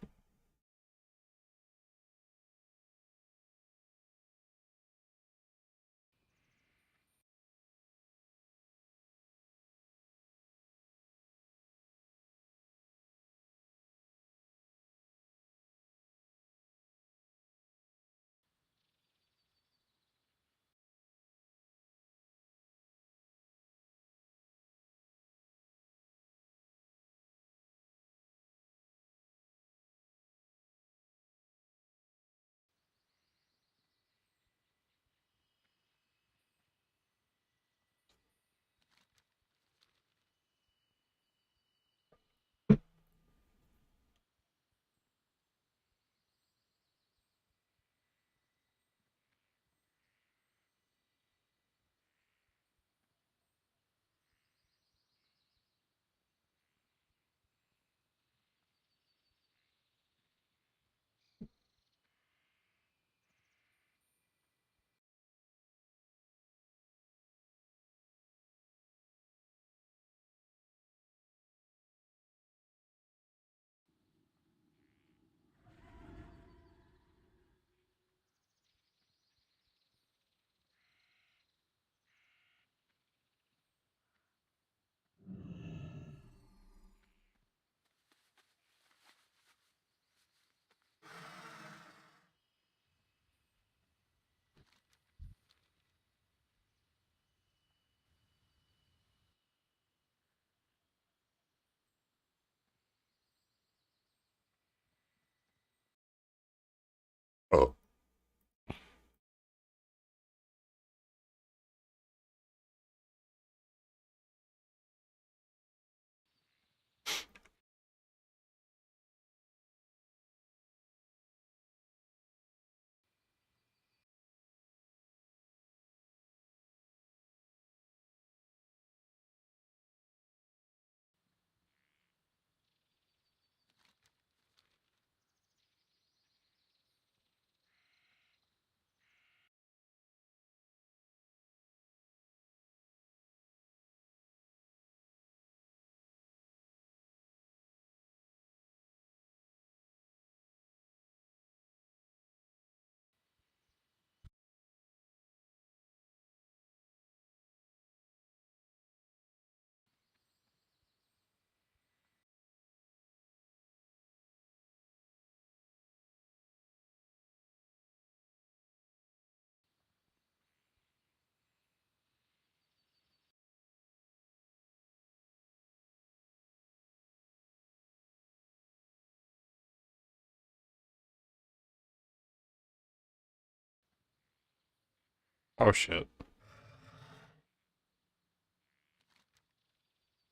Oh shit.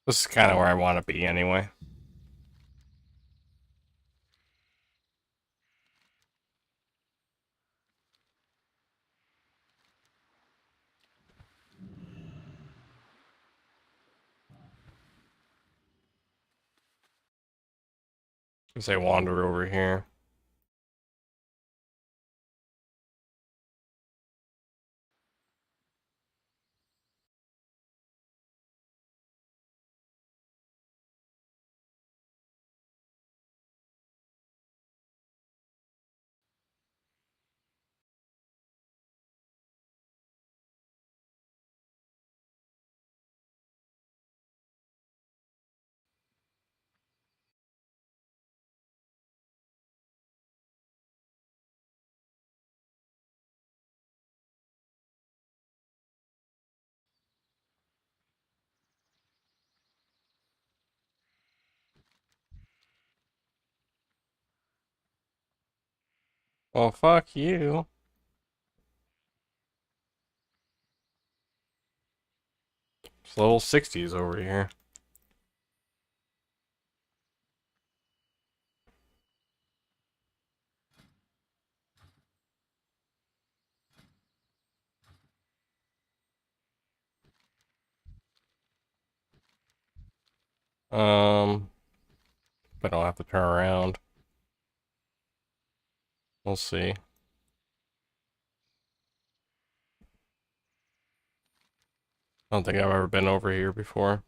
This is kind of where I want to be anyway. As I wander over here. Well, fuck you. It's level 60s over here. But I'll have to turn around. We'll see. I don't think I've ever been over here before.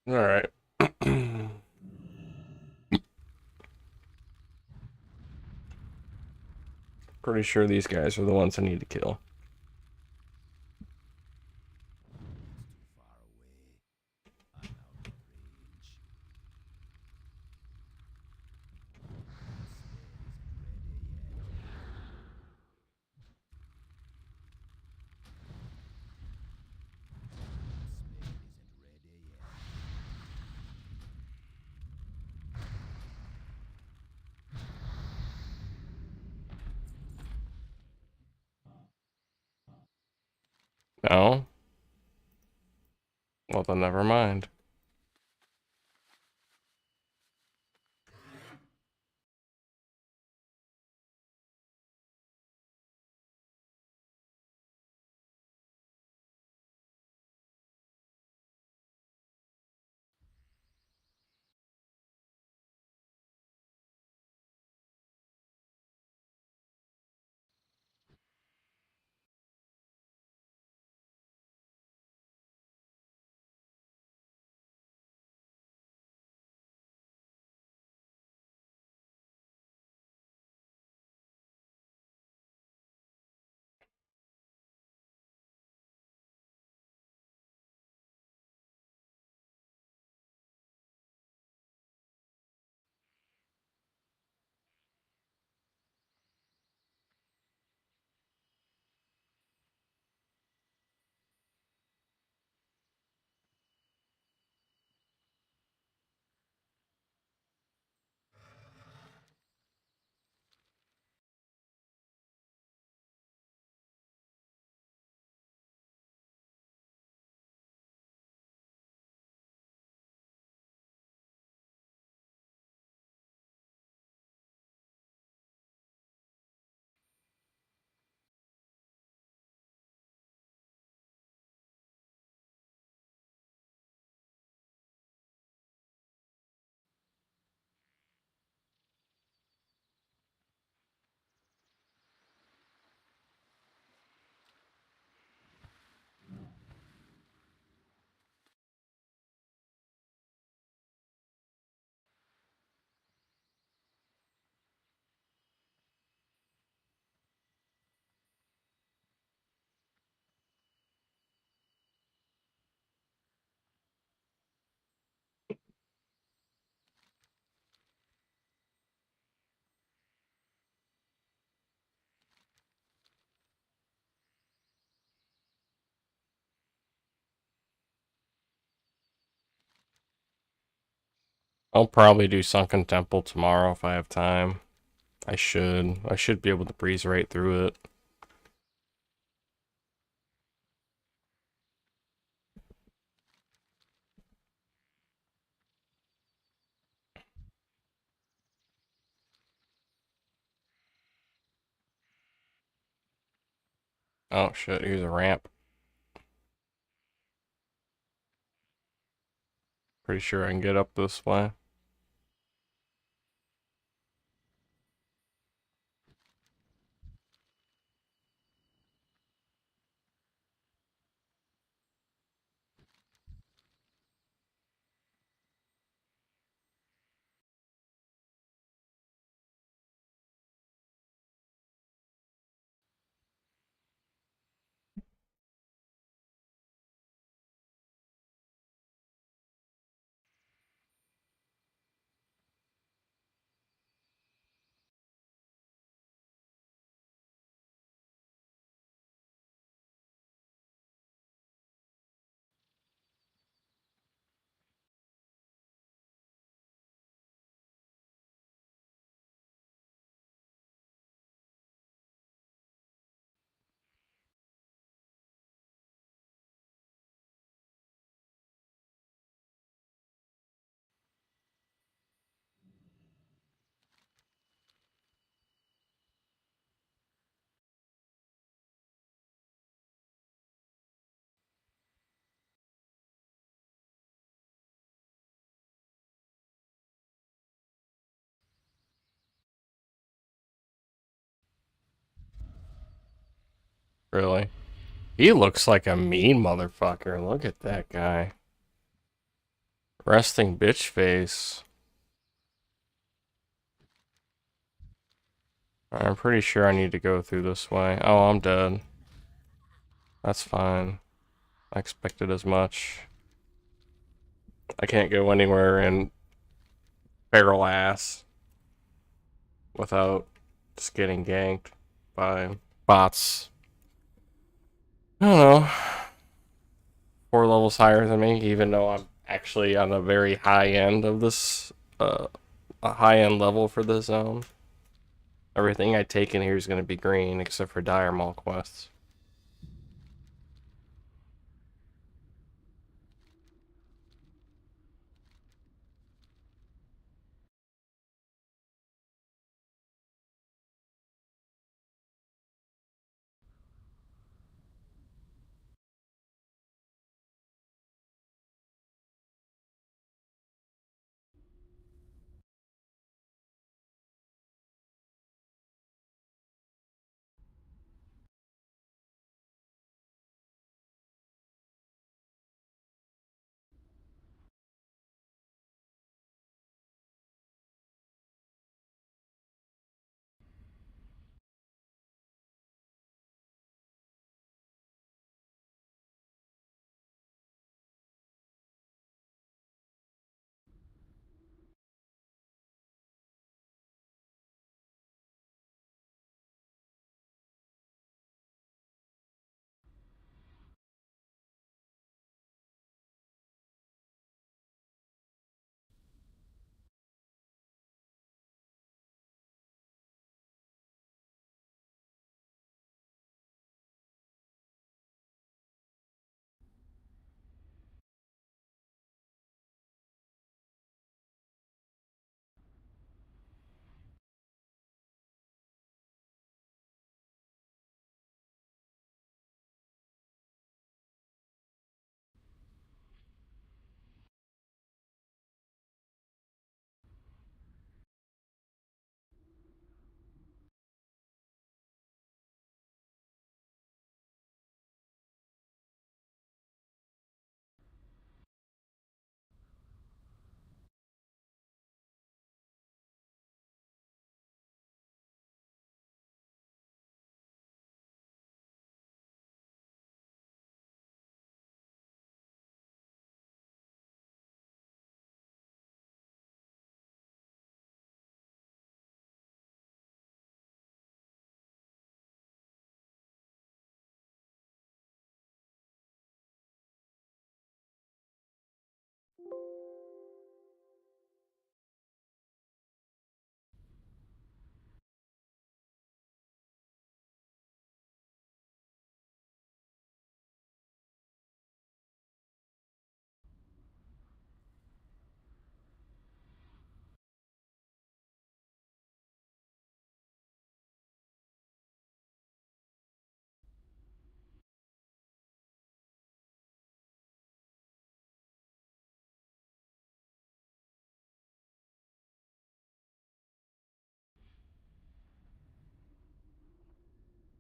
Alright. Pretty sure these guys are the ones I need to kill. No? Well, then never mind. I'll probably do Sunken Temple tomorrow if I have time. I should. I should be able to breeze right through it. Oh shit, here's a ramp. Pretty sure I can get up this way. Really? He looks like a mean motherfucker. Look at that guy. Resting bitch face. I'm pretty sure I need to go through this way. Oh, I'm dead. That's fine. I expected as much. I can't go anywhere in barrel ass without just getting ganked by bots. I don't know. 4 levels higher than me, even though I'm actually on a very high end of this, a high end level for this zone. Everything I take in here is going to be green except for Dire Maul quests.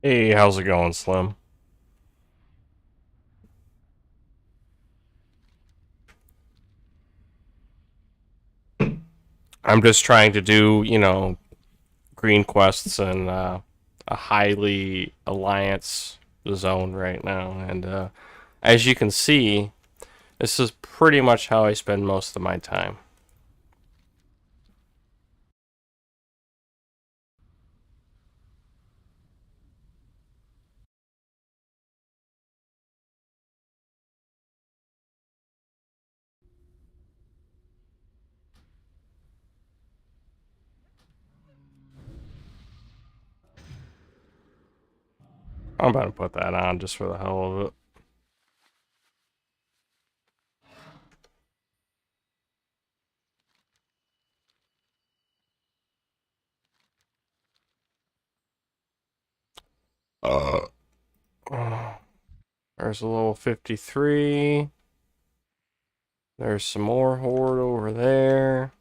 Hey, how's it going, Slim? I'm just trying to do, you know, green quests in a highly alliance zone right now, and as you can see, this is pretty much how I spend most of my time. I'm about to put that on just for the hell of it. There's a level 53. There's some more horde over there.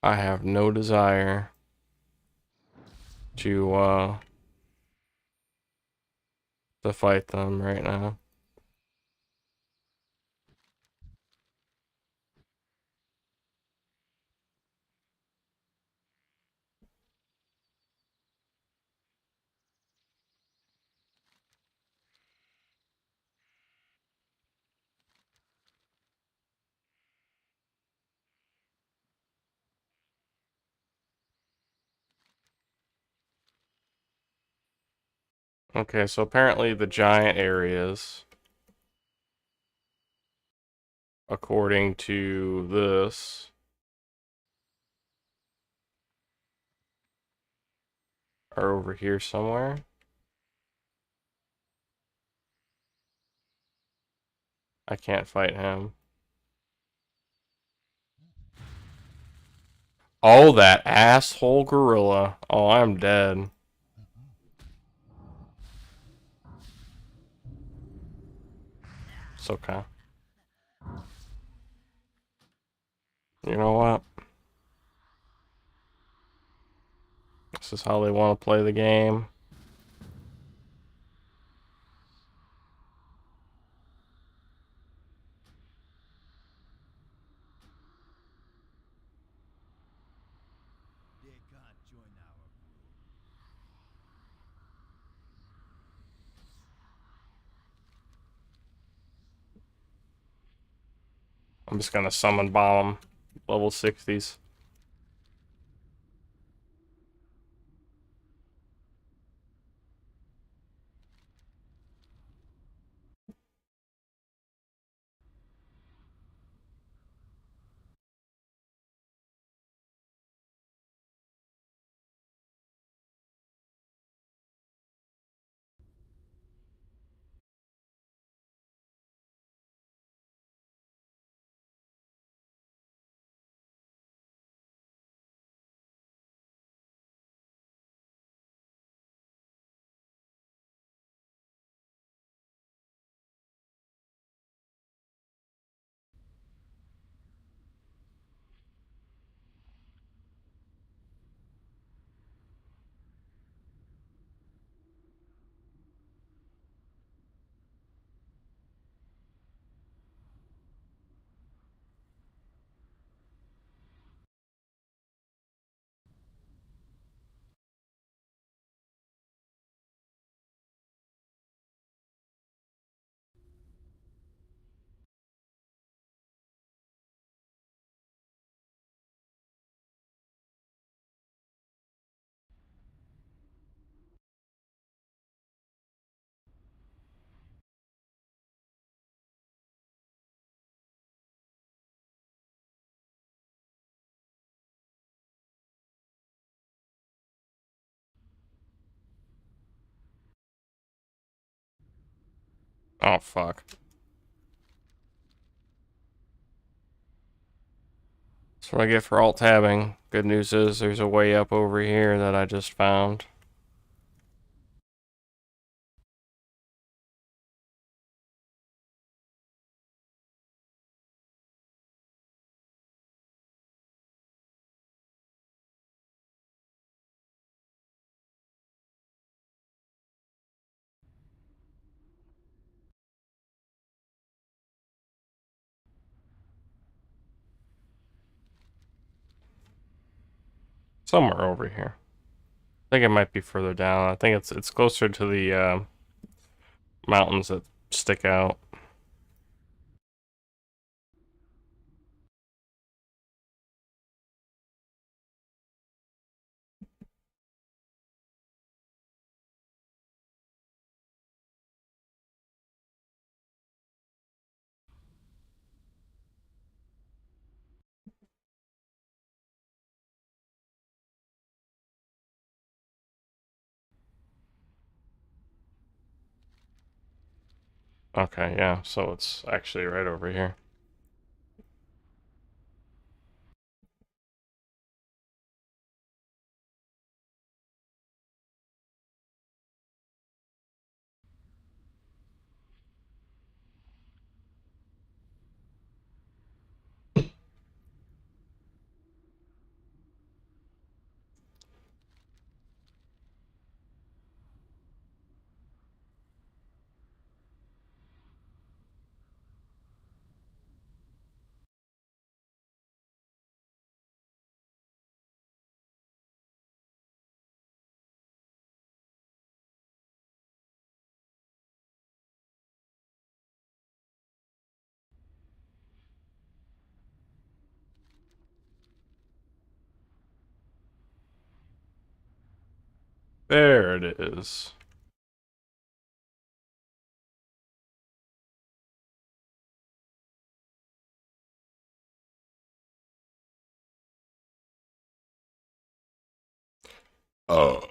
I have no desire to fight them right now. Okay, so apparently the giant areas, according to this, are over here somewhere. I can't fight him. Oh, that asshole gorilla. Oh, I'm dead. It's okay. You know what? This is how they want to play the game. I'm just gonna summon bomb level 60s. Oh, fuck. That's what I get for alt-tabbing. Good news is there's a way up over here that I just found. Somewhere over here. I think it might be further down. I think it's closer to the mountains that stick out. Okay, yeah, so it's actually right over here. There it is. Oh.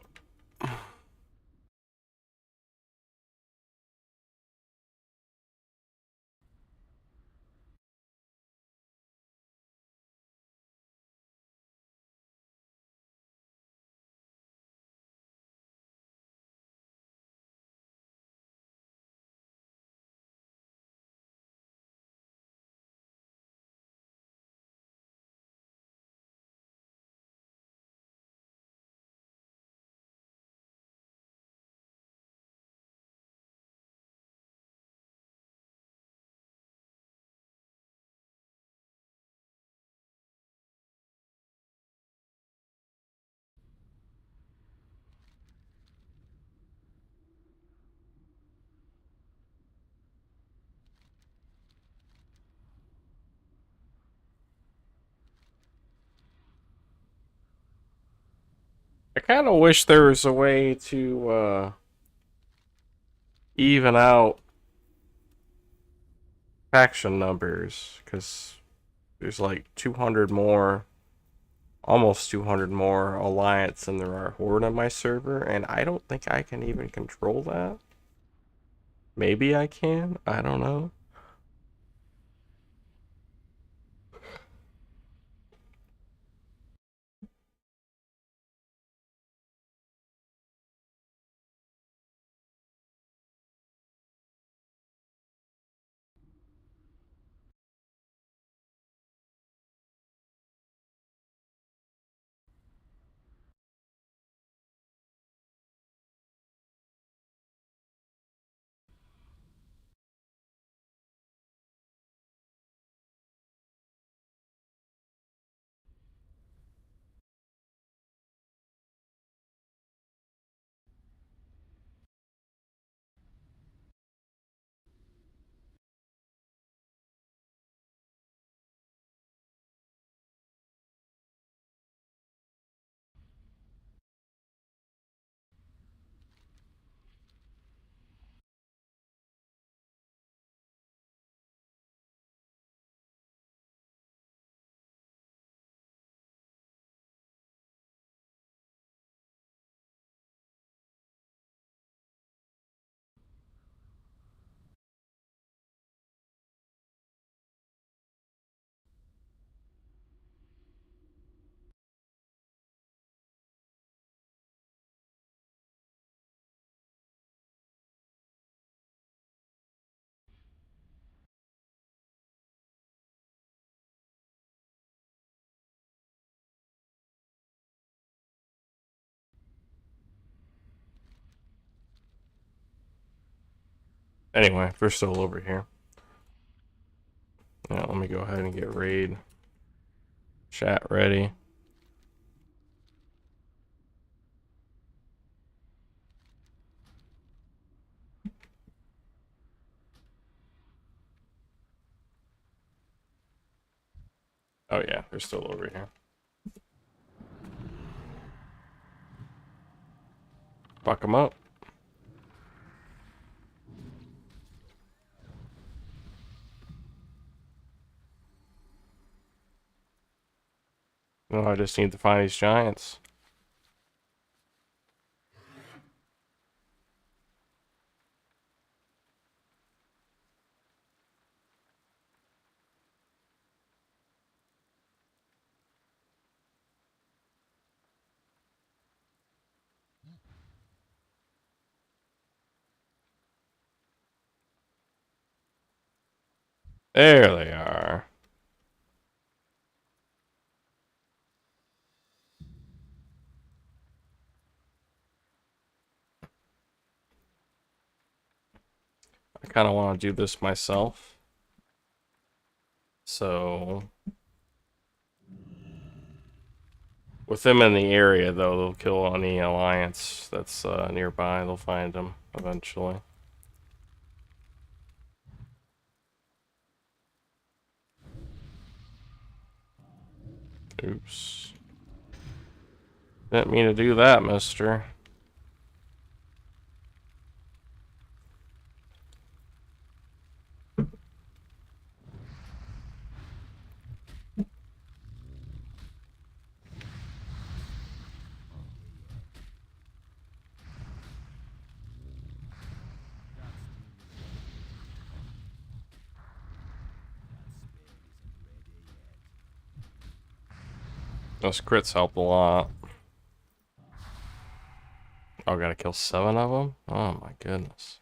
I kind of wish there was a way to even out faction numbers, because there's like 200 more, almost 200 more alliance than there are horde on my server, and I don't think I can even control that. Maybe I can, I don't know. Anyway, we're still over here. Now, let me go ahead and get raid chat ready. Oh yeah, they're still over here. Fuck them up. No, I just need to find these giants. There they are. I kind of want to do this myself. So, with them in the area, though, they'll kill any alliance that's nearby. They'll find them eventually. Oops. Didn't mean to do that, mister. Those crits help a lot. Oh, gotta kill 7 of them? Oh my goodness.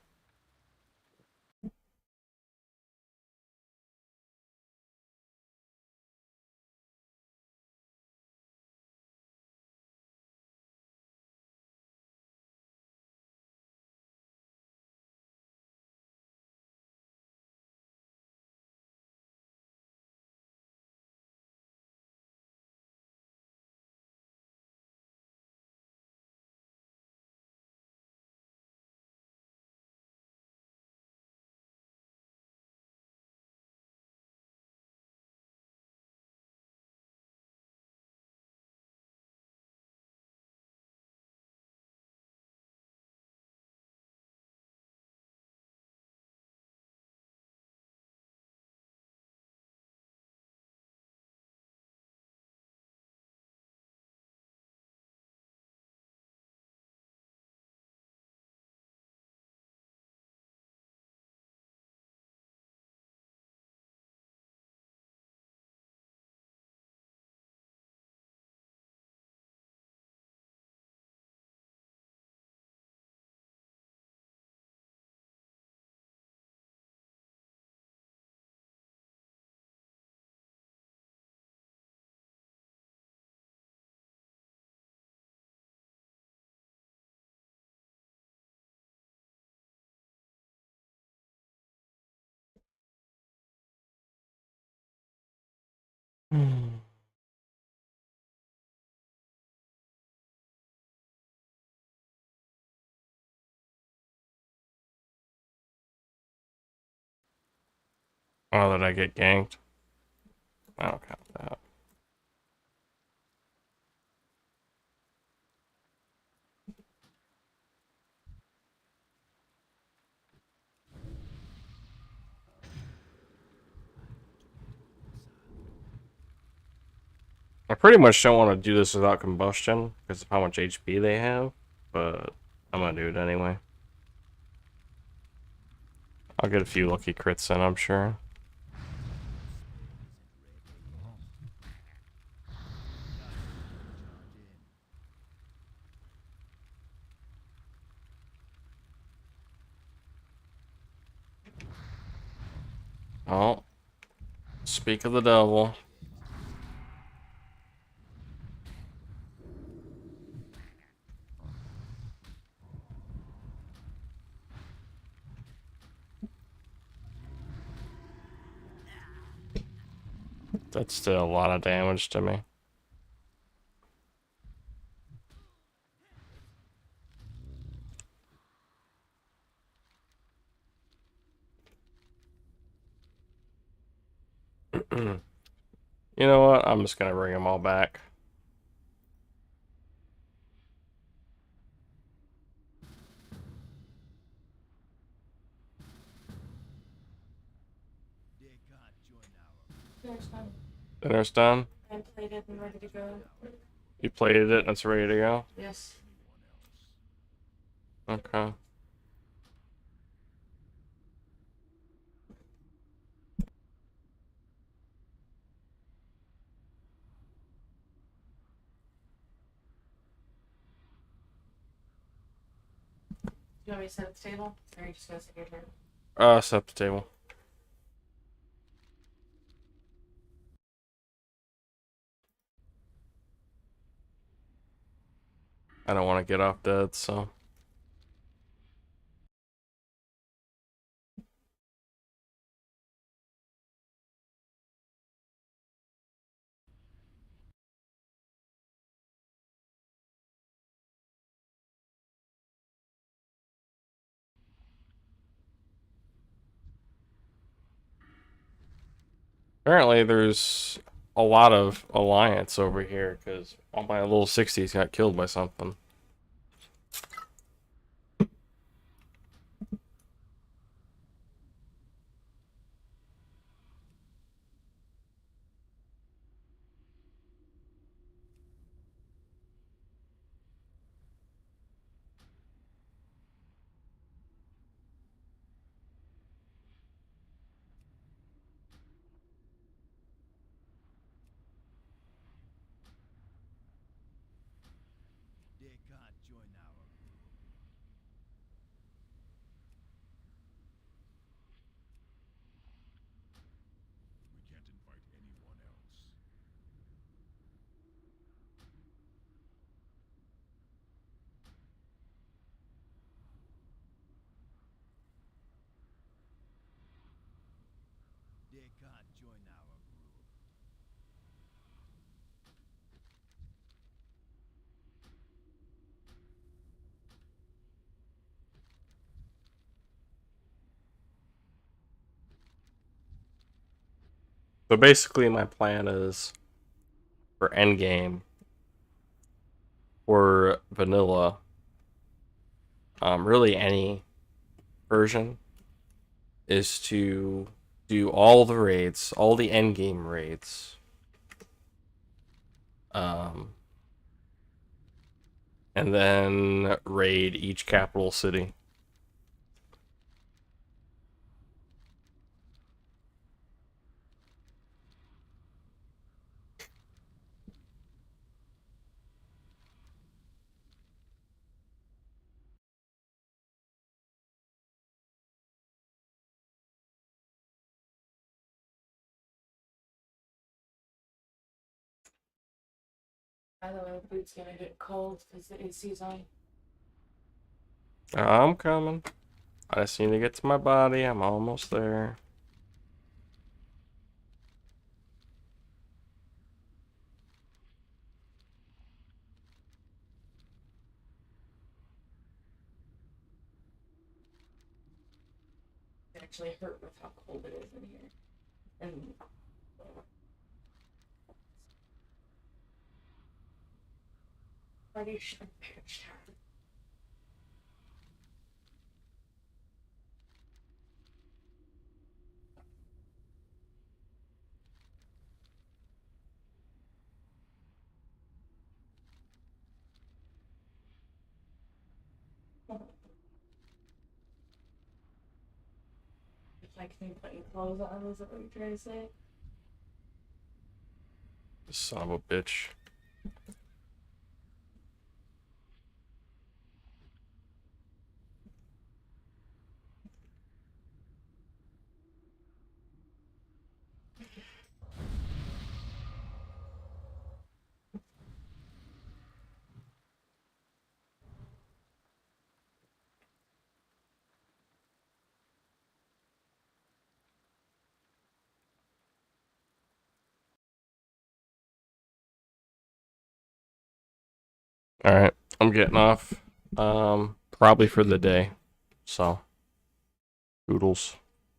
Oh, did I get ganked? I don't count that. I pretty much don't want to do this without combustion because of how much HP they have, but I'm gonna do it anyway. I'll get a few lucky crits in, I'm sure. Oh, speak of the devil. That's still a lot of damage to me. You know what? I'm just gonna bring them all back. Dinner's done. I played it and ready to go. You plated it and it's ready to go? Yes. Okay. Do you want me to set up the table? Or are you just gonna sit here? Set the table. I don't want to get off dead, so. Apparently there's a lot of alliance over here, because all my little 60s got killed by something. So basically my plan is, for endgame, for vanilla, really any version, is to do all the raids, all the endgame raids. And then raid each capital city. By the way, the boot's gonna get cold because the AC's on. I'm coming. I just need to get to my body. I'm almost there. It actually hurt with how cold it is in here. And Buddy should have pitched her. It's like me putting clothes on, is that what you're trying to say? Son of a bitch. Alright, I'm getting off. Probably for the day. So, oodles.